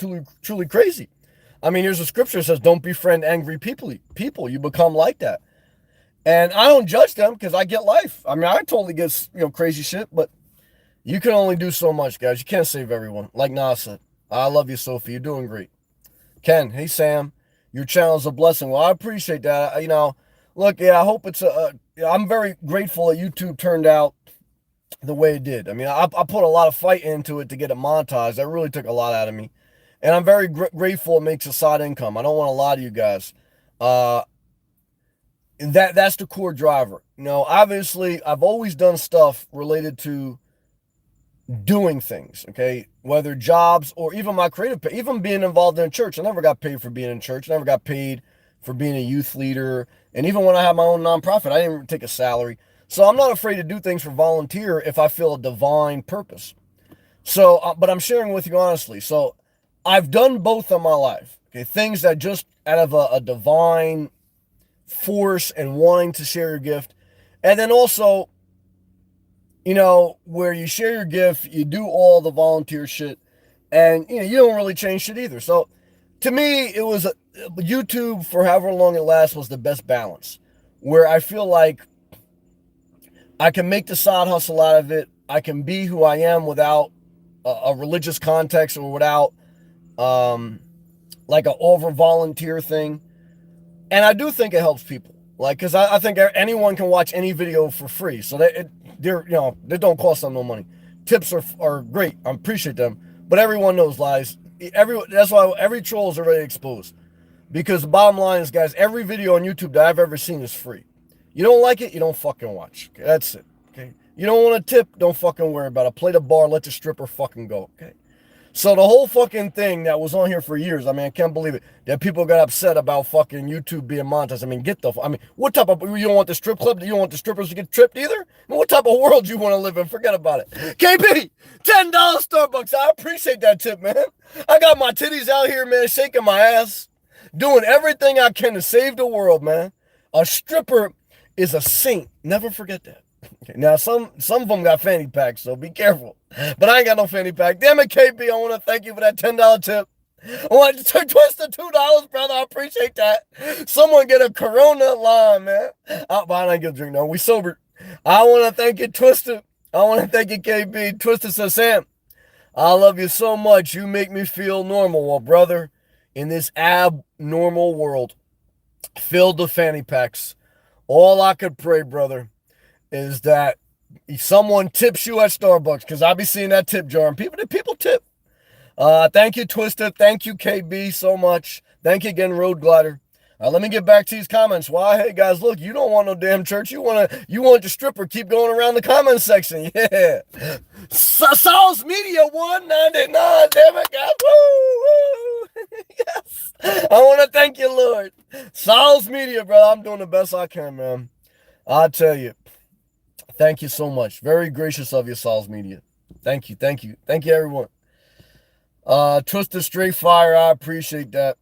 truly crazy. I mean, here's a scripture that says, don't befriend angry people. You become like that. And I don't judge them because I get life. I mean, I totally get, crazy shit, but you can only do so much, guys. You can't save everyone. Like Nas said, I love you, Sophie. You're doing great. Ken, hey, Sam, your channel is a blessing. Well, I appreciate that. Look, yeah, I hope I'm very grateful that YouTube turned out the way it did. I mean, I put a lot of fight into it to get it monetized. That really took a lot out of me. And I'm very grateful it makes a side income. I don't want to lie to you guys. That's the core driver. Obviously, I've always done stuff related to doing things, okay? Whether jobs or even my creative, even being involved in a church. I never got paid for being in church. I never got paid for being a youth leader. And even when I had my own nonprofit, I didn't take a salary. So I'm not afraid to do things for volunteer if I feel a divine purpose. So, but I'm sharing with you honestly. So I've done both in my life. Okay, things that just out of a divine force and wanting to share your gift. And then also, where you share your gift, you do all the volunteer shit, and you don't really change shit either. So to me, it was YouTube for however long it lasts was the best balance, where I feel like I can make the side hustle out of it. I can be who I am without a religious context or without like an over volunteer thing. And I do think it helps people, because I think anyone can watch any video for free. So they don't cost them no money. Tips are great. I appreciate them. But everyone knows lies. That's why every troll is already exposed. Because the bottom line is, guys, every video on YouTube that I've ever seen is free. You don't like it, you don't fucking watch. Okay, that's it. Okay. You don't want a tip, don't fucking worry about it. Play the bar, let the stripper fucking go. Okay. So the whole fucking thing that was on here for years, I mean, I can't believe it, that people got upset about fucking YouTube being monetized. I mean, what type of, you don't want the strip club, you don't want the strippers to get tripped either? I mean, what type of world you want to live in? Forget about it. KB, $10 Starbucks, I appreciate that tip, man. I got my titties out here, man, shaking my ass, doing everything I can to save the world, man. A stripper is a saint. Never forget that. Okay, now, some of them got fanny packs, so be careful. But I ain't got no fanny pack. Damn it, KB, I want to thank you for that $10 tip. I want to twist the $2, brother. I appreciate that. Someone get a Corona lime, man. But I didn't get a drink, no. We sober. I want to thank you, Twister. I want to thank you, KB. Twister says, Sam, I love you so much. You make me feel normal. Well, brother, in this abnormal world filled with fanny packs, all I could pray, brother, is that someone tips you at Starbucks, because I be seeing that tip jar, and people tip. Thank you, Twister. Thank you, KB, so much. Thank you again, Road Glider. Let me get back to these comments. Why, hey guys, look, you don't want no damn church. You want the stripper. Keep going around the comment section. Yeah. Saul's Media 199. Damn it, guys. Woo, woo. Yes. I want to thank you, Lord. Saul's Media, bro. I'm doing the best I can, man. I'll tell you. Thank you so much. Very gracious of you, Saul's Media. Thank you, everyone. Twisted Straight Fire, I appreciate that.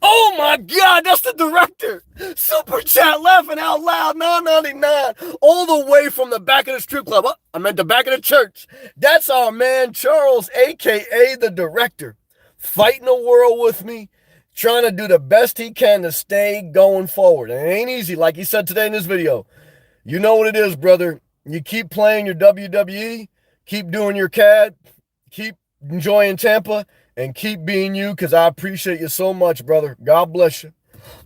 Oh my God, that's the director. Super chat laughing out loud, 9.99, all the way from the back of the strip club. I meant the back of the church. That's our man Charles, aka the director, fighting the world with me, trying to do the best he can to stay going forward. And it ain't easy, like he said today in this video. You know what it is, brother. You keep playing your WWE, keep doing your CAD, keep enjoying Tampa, and keep being you, because I appreciate you so much, brother. God bless you.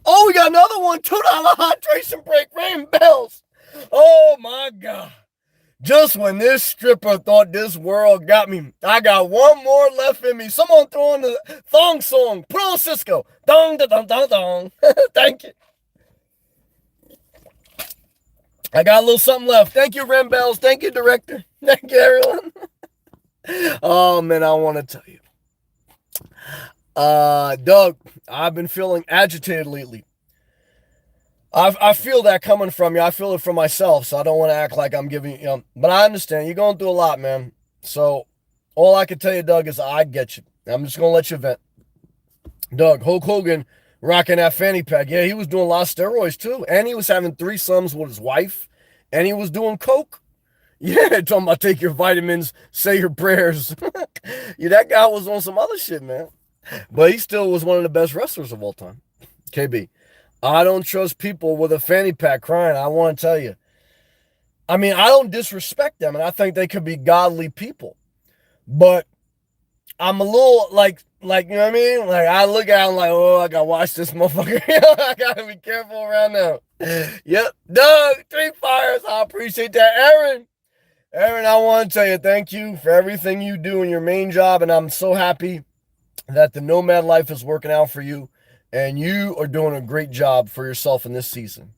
Oh, we got another one. $2 hydration break. Ring bells. Oh, my God. Just when this stripper thought this world got me, I got one more left in me. Someone throw in the thong song. Put on Cisco. Dong, da, dong, dong, dong. Thank you. I got a little something left. Thank you, Rim Bells. Thank you, director. Thank you, everyone. Oh, man, I want to tell you. Doug, I've been feeling agitated lately. I feel that coming from you. I feel it from myself, so I don't want to act like I'm giving you, but I understand. You're going through a lot, man. So all I can tell you, Doug, is I get you. I'm just going to let you vent. Doug, Hulk Hogan rocking that fanny pack. Yeah, he was doing a lot of steroids, too. And he was having threesomes with his wife. And he was doing coke. Yeah, talking about take your vitamins, say your prayers. Yeah, that guy was on some other shit, man. But he still was one of the best wrestlers of all time. KB, I don't trust people with a fanny pack crying. I want to tell you. I mean, I don't disrespect them, and I think they could be godly people. But I'm a little like, you know what I mean? Like, I look at him like, oh, I got to watch this motherfucker. I got to be careful around now. Yep. Doug, 3 fires. I appreciate that. Aaron, I want to tell you thank you for everything you do in your main job, and I'm so happy that the nomad life is working out for you, and you are doing a great job for yourself in this season.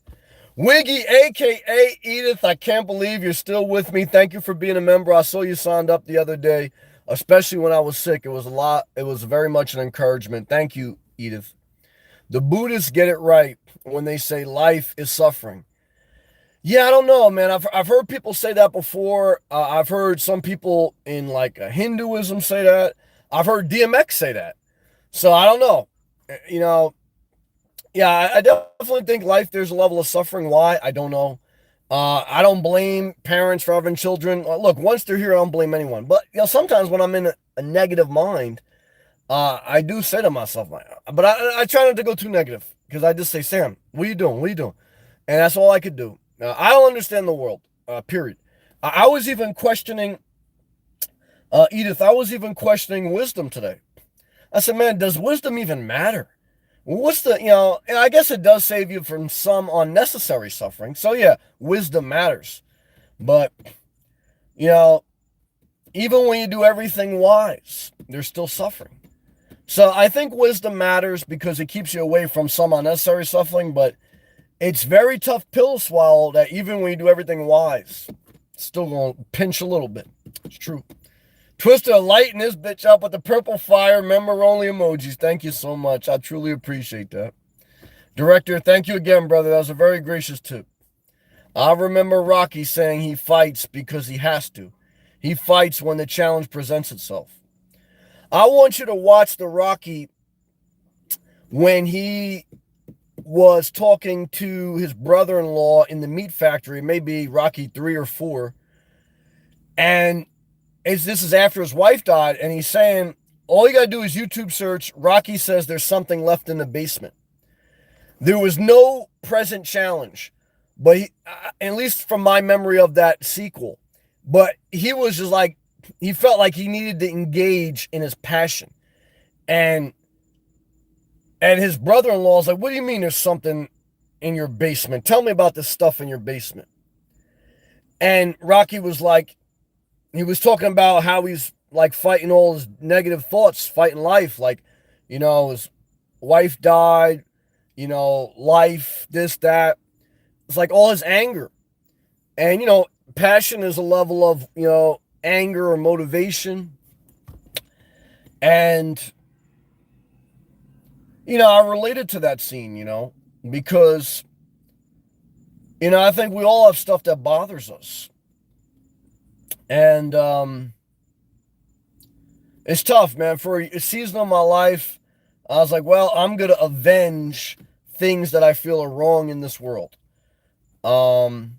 Wiggy, a.k.a. Edith, I can't believe you're still with me. Thank you for being a member. I saw you signed up the other day, especially when I was sick. It was very much an encouragement. Thank you, Edith. The Buddhists get it right when they say life is suffering. Yeah, I don't know, man. I've heard people say that before. I've heard some people in like Hinduism say that. I've heard DMX say that. So I don't know. You know, yeah, I definitely think life, there's a level of suffering. Why? I don't know. I don't blame parents for having children. Look, once they're here, I don't blame anyone. But, sometimes when I'm in a negative mind, I do say to myself, but I try not to go too negative, because I just say, Sam, what are you doing? What are you doing? And that's all I could do. I don't understand the world, period. I was even questioning, Edith, I was even questioning wisdom today. I said, man, does wisdom even matter? What's the, and I guess it does save you from some unnecessary suffering. So yeah, wisdom matters. But, even when you do everything wise, there's still suffering. So I think wisdom matters because it keeps you away from some unnecessary suffering, but it's very tough pill to swallow that even when you do everything wise, it's still going to pinch a little bit. It's true. Twister lighting this bitch up with the purple fire member-only emojis. Thank you so much. I truly appreciate that. Director, thank you again, brother. That was a very gracious tip. I remember Rocky saying he fights because he has to. He fights when the challenge presents itself. I want you to watch the Rocky when he was talking to his brother-in-law in the meat factory, maybe Rocky 3 or 4. And this is after his wife died, and he's saying, all you got to do is YouTube search, Rocky says there's something left in the basement. There was no present challenge, but at least from my memory of that sequel, but he was just like, he felt like he needed to engage in his passion. And his brother-in-law is like, what do you mean there's something in your basement? Tell me about this stuff in your basement. And Rocky was like, he was talking about how he's like fighting all his negative thoughts, fighting life. Like, his wife died, life, this, that. It's like all his anger. And, passion is a level of, anger or motivation. And, I related to that scene, because, I think we all have stuff that bothers us. And it's tough, man. For a season of my life, I was like, well, I'm going to avenge things that I feel are wrong in this world. Um,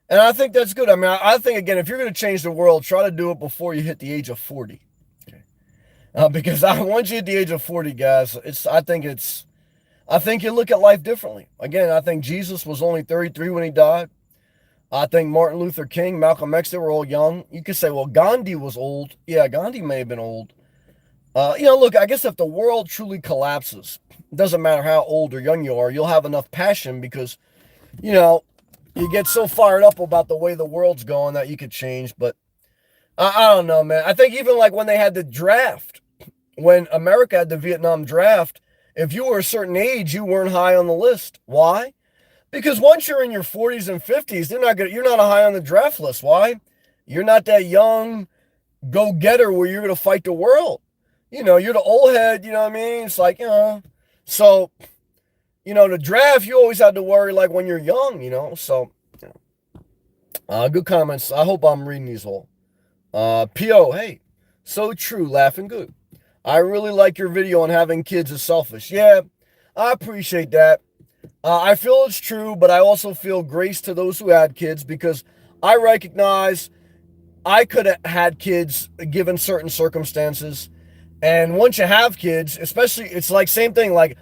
and I think that's good. I mean, I think, again, if you're going to change the world, try to do it before you hit the age of 40. Okay. Because once you hit the age of 40, guys, I think you look at life differently. Again, I think Jesus was only 33 when he died. I think Martin Luther King, Malcolm X, they were all young. You could say, well, Gandhi was old. Yeah, Gandhi may have been old. Look, I guess if the world truly collapses, it doesn't matter how old or young you are, you'll have enough passion because, you know, you get so fired up about the way the world's going that you could change. But I don't know, man. I think even like when they had the draft, when America had the Vietnam draft, if you were a certain age, you weren't high on the list. Why? Because once you're in your 40s and 50s, you're not high on the draft list. Why? You're not that young go-getter where you're going to fight the world. You're the old head, you know what I mean? It's like, so, the draft, you always had to worry like when you're young, so, good comments. I hope I'm reading these all. P.O., hey, so true, laughing good. I really like your video on having kids is selfish. Yeah, I appreciate that. I feel it's true, but I also feel grace to those who had kids because I recognize I could have had kids given certain circumstances. And once you have kids, especially, it's like same thing, like,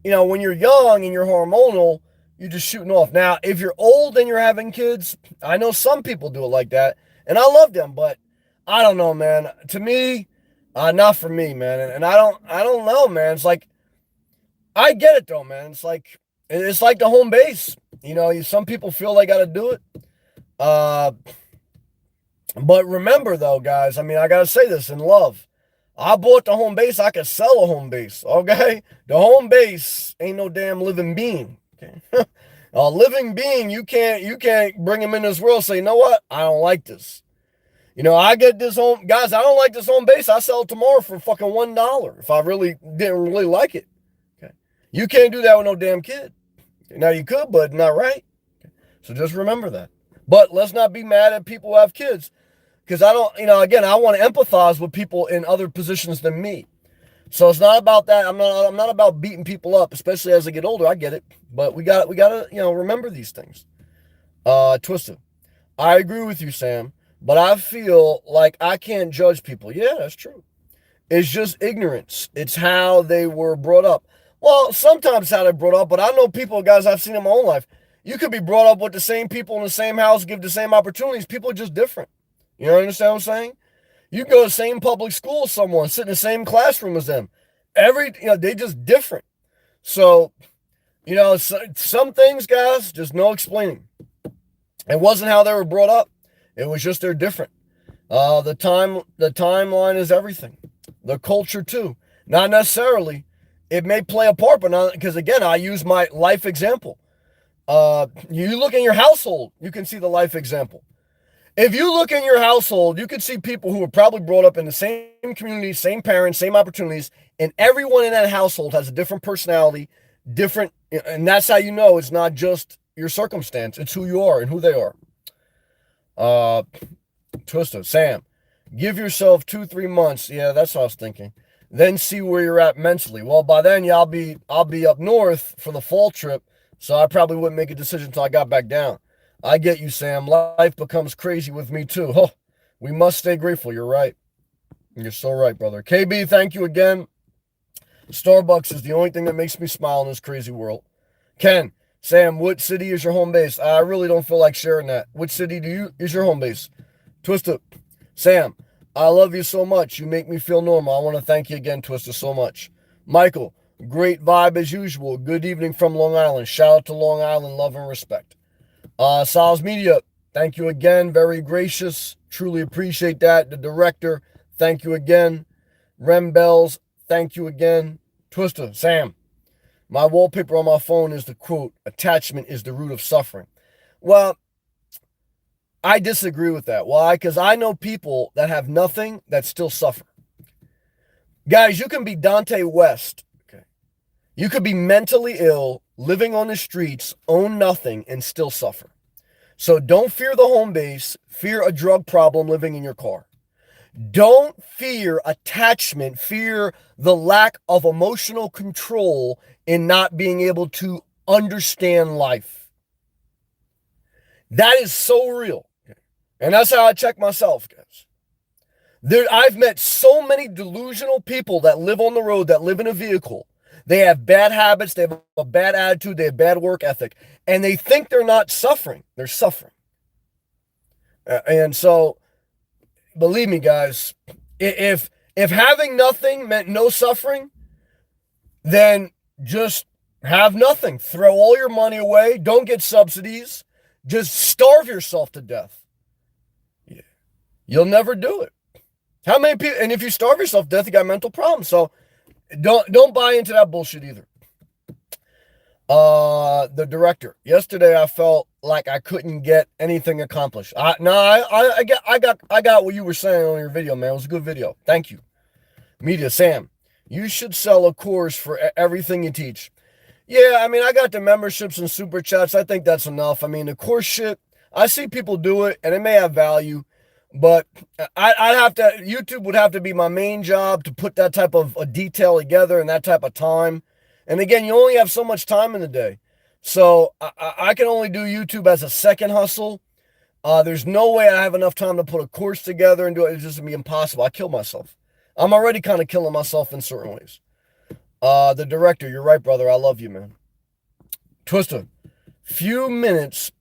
when you're young and you're hormonal, you're just shooting off. Now, if you're old and you're having kids, I know some people do it like that, and I love them, but I don't know, man. To me, not for me, man. And I don't know, man. It's like, I get it though, man. It's like the home base. Some people feel they got to do it. But remember though, guys, I mean, I got to say this in love. I bought the home base. I could sell a home base. Okay. The home base ain't no damn living being. Okay. A living being, you can't bring him in this world and say, you know what? I don't like this. I get this home, guys, I don't like this home base. I sell it tomorrow for fucking $1 if I really didn't really like it. Okay. You can't do that with no damn kid. Now you could, but not right. Okay. So just remember that. But let's not be mad at people who have kids. Because I don't, again, I want to empathize with people in other positions than me. So it's not about that. I'm not about beating people up, especially as I get older. I get it. But we gotta, remember these things. Twisted. I agree with you, Sam. But I feel like I can't judge people. Yeah, that's true. It's just ignorance. It's how they were brought up. Well, sometimes how they're brought up, but I know people, guys, I've seen in my own life. You could be brought up with the same people in the same house, give the same opportunities. People are just different. You understand what I'm saying? You go to the same public school as someone, sit in the same classroom as them. They just different. So, some things, guys, just no explaining. It wasn't how they were brought up. It was just they're different. The timeline is everything. The culture too. Not necessarily. It may play a part, but not because again, I use my life example. You look in your household, you can see the life example. If you look in your household, you can see people who were probably brought up in the same community, same parents, same opportunities, and everyone in that household has a different personality, different, and that's how you know it's not just your circumstance, it's who you are and who they are. Twister, Sam, give yourself 2-3 months. Yeah, that's what I was thinking. Then see where you're at mentally. Well, by then, yeah, I'll be up north for the fall trip, so I probably wouldn't make a decision until I got back down. I get you, Sam. Life becomes crazy with me too. Oh, we must stay grateful. You're right. You're so right, brother. KB, thank you again. Starbucks is the only thing that makes me smile in this crazy world. Ken, Sam, what city is your home base? I really don't feel like sharing that. Which city is your home base? Twister, Sam, I love you so much. You make me feel normal. I want to thank you again, Twister, so much. Michael, great vibe as usual. Good evening from Long Island. Shout out to Long Island. Love and respect. Sal's Media, thank you again. Very gracious. Truly appreciate that. The director, thank you again. Rem Bells, thank you again. Twister, Sam, my wallpaper on my phone is the quote, attachment is the root of suffering. Well, I disagree with that. Why? Because I know people that have nothing that still suffer. Guys, you can be Dante West. Okay. You could be mentally ill, living on the streets, own nothing, and still suffer. So don't fear the home base. Fear a drug problem living in your car. Don't fear attachment, fear the lack of emotional control in not being able to understand life. That is so real. And that's how I check myself, guys. I've met so many delusional people that live on the road, that live in a vehicle. They have bad habits, they have a bad attitude, they have bad work ethic, and they think they're not suffering. They're suffering. And so, believe me, guys, if having nothing meant no suffering, then just have nothing. Throw all your money away. Don't get subsidies. Just starve yourself to death. Yeah. You'll never do it. How many people? And if you starve yourself to death, you got mental problems. So don't buy into that bullshit either. The director. Yesterday, I felt like I couldn't get anything accomplished. I got what you were saying on your video, man. It was a good video. Thank you. Media, Sam. You should sell a course for everything you teach. Yeah, I mean, I got the memberships and super chats. I think that's enough. I mean, the course shit, I see people do it, and it may have value, but I'd have to, YouTube would have to be my main job to put that type of a detail together and that type of time. And again, you only have so much time in the day. So I can only do YouTube as a second hustle. There's no way I have enough time to put a course together and do it. It's just going to be impossible. I kill myself. I'm already kind of killing myself in certain ways. The director, you're right, brother. I love you, man. Twister, few minutes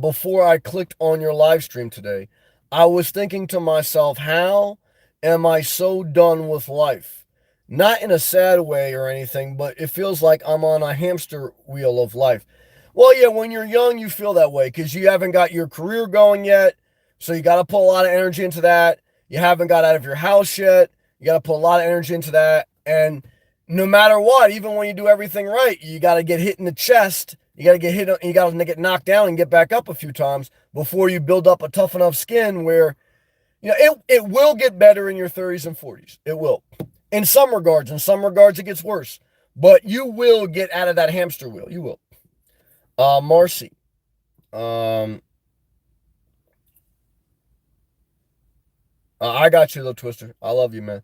before I clicked on your live stream today, I was thinking to myself, how am I so done with life? Not in a sad way or anything, but it feels like I'm on a hamster wheel of life. Well, yeah, when you're young, you feel that way because you haven't got your career going yet. So you got to put a lot of energy into that. You haven't got out of your house yet. You got to put a lot of energy into that. And no matter what, even when you do everything right, you got to get hit in the chest. You got to get hit. You got to get knocked down and get back up a few times before you build up a tough enough skin where, it will get better in your 30s and 40s. It will. In some regards. In some regards, it gets worse. But you will get out of that hamster wheel. You will. Marcy. I got you, little Twister. I love you, man.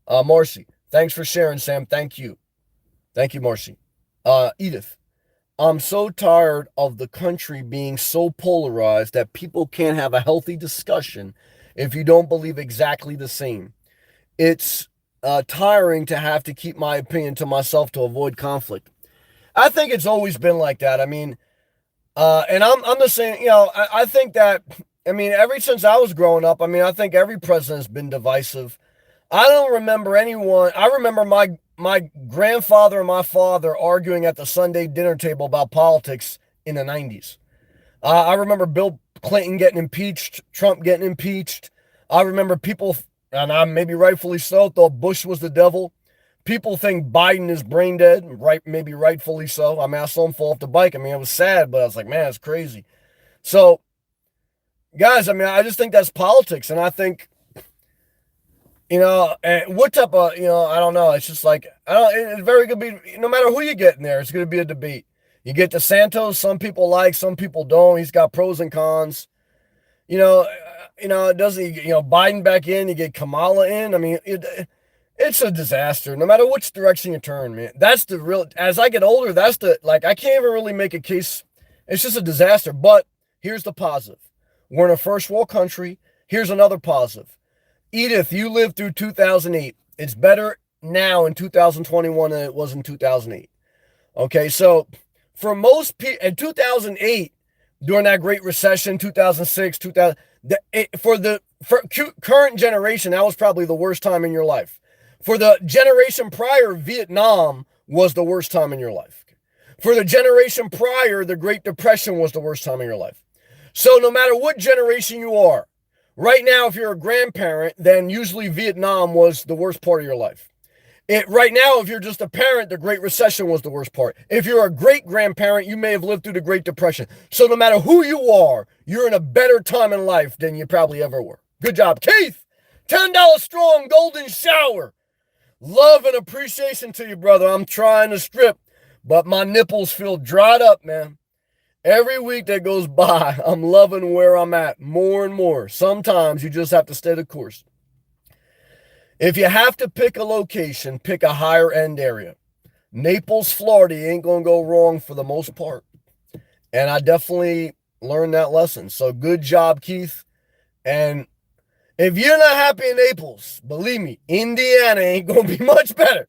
Marcy. Thanks for sharing, Sam. Thank you. Thank you, Marcy. Edith. I'm so tired of the country being so polarized that people can't have a healthy discussion if you don't believe exactly the same. It's tiring to have to keep my opinion to myself to avoid conflict. I think it's always been like that. I mean, and I'm just saying, I think that, ever since I was growing up, I think every president's been divisive. I don't remember anyone. I remember my grandfather and my father arguing at the Sunday dinner table about politics in the 90s. I remember Bill Clinton getting impeached, Trump getting impeached. I remember people, and I maybe rightfully so, thought Bush was the devil. People think Biden is brain dead, right? Maybe rightfully so. I saw him fall off the bike. It was sad, but I was like, man, it's crazy. So, guys, I just think that's politics, and I think, what type of, I don't know. It's just like, it's very good to be, no matter who you get in there, it's going to be a debate. You get DeSantis, some people like, some people don't. He's got pros and cons. It doesn't, Biden back in, you get Kamala in. It's a disaster, no matter which direction you turn, man. That's the real, as I get older, I can't even really make a case. It's just a disaster. But here's the positive. We're in a first world country. Here's another positive. Edith, you lived through 2008. It's better now in 2021 than it was in 2008. Okay, so for most people, in 2008, during that Great Recession, 2006, for current generation, that was probably the worst time in your life. For the generation prior, Vietnam was the worst time in your life. For the generation prior, the Great Depression was the worst time in your life. So no matter what generation you are, right now, if you're a grandparent, then usually Vietnam was the worst part of your life. Right now, if you're just a parent, the Great Recession was the worst part. If you're a great-grandparent, you may have lived through the Great Depression. So no matter who you are, you're in a better time in life than you probably ever were. Good job. Keith, $10 strong golden shower. Love and appreciation to you, brother. I'm trying to strip, but my nipples feel dried up, man. Every week that goes by, I'm loving where I'm at more and more. Sometimes you just have to stay the course. If you have to pick a location, pick a higher end area. Naples, Florida ain't going to go wrong for the most part. And I definitely learned that lesson. So good job, Keith. And if you're not happy in Naples, believe me, Indiana ain't going to be much better.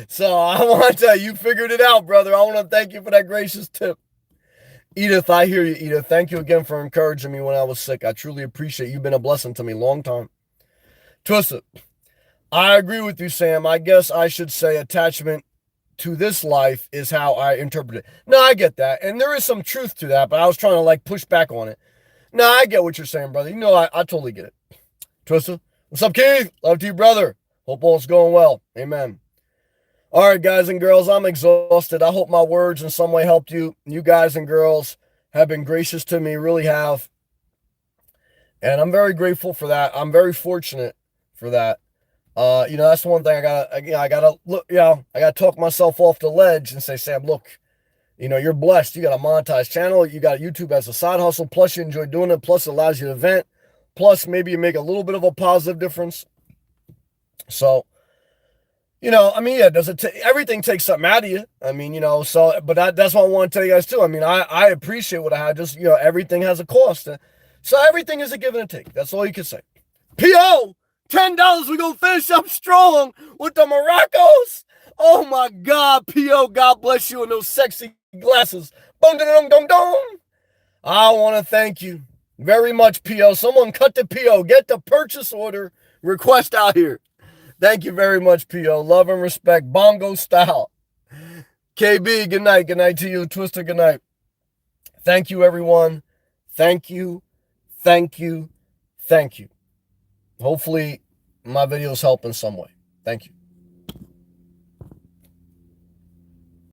So I want to tell you figured it out, brother. I want to thank you for that gracious tip. Edith, I hear you, Edith. Thank you again for encouraging me when I was sick. I truly appreciate it. You've been a blessing to me long time. Twisted. I agree with you, Sam. I guess I should say attachment to this life is how I interpret it. No, I get that. And there is some truth to that, but I was trying to like push back on it. No, I get what you're saying, brother. You know, I totally get it. Twister, what's up, Keith? Love to you, brother. Hope all's going well. Amen. All right, guys and girls, I'm exhausted. I hope my words in some way helped you. You guys and girls have been gracious to me, really have. And I'm very grateful for that. I'm very fortunate for that. That's the one thing I gotta look, I gotta talk myself off the ledge and say, Sam, look, you're blessed. You got a monetized channel. You got YouTube as a side hustle. Plus you enjoy doing it. Plus it allows you to vent. Plus maybe you make a little bit of a positive difference. So, everything takes something out of you. But that's what I want to tell you guys too. I appreciate what I had. Just, everything has a cost. So everything is a give and a take. That's all you can say. P.O. $10, we gonna finish up strong with the Moroccos. Oh my God, P.O., God bless you in those sexy glasses. Boom, dum, dum, dum. I want to thank you very much, P.O. Someone cut the P.O. Get the purchase order request out here. Thank you very much, P.O. Love and respect, bongo style. KB, good night. Good night to you. Twister, good night. Thank you, everyone. Thank you. Thank you. Thank you. Hopefully, my videos help in some way. Thank you.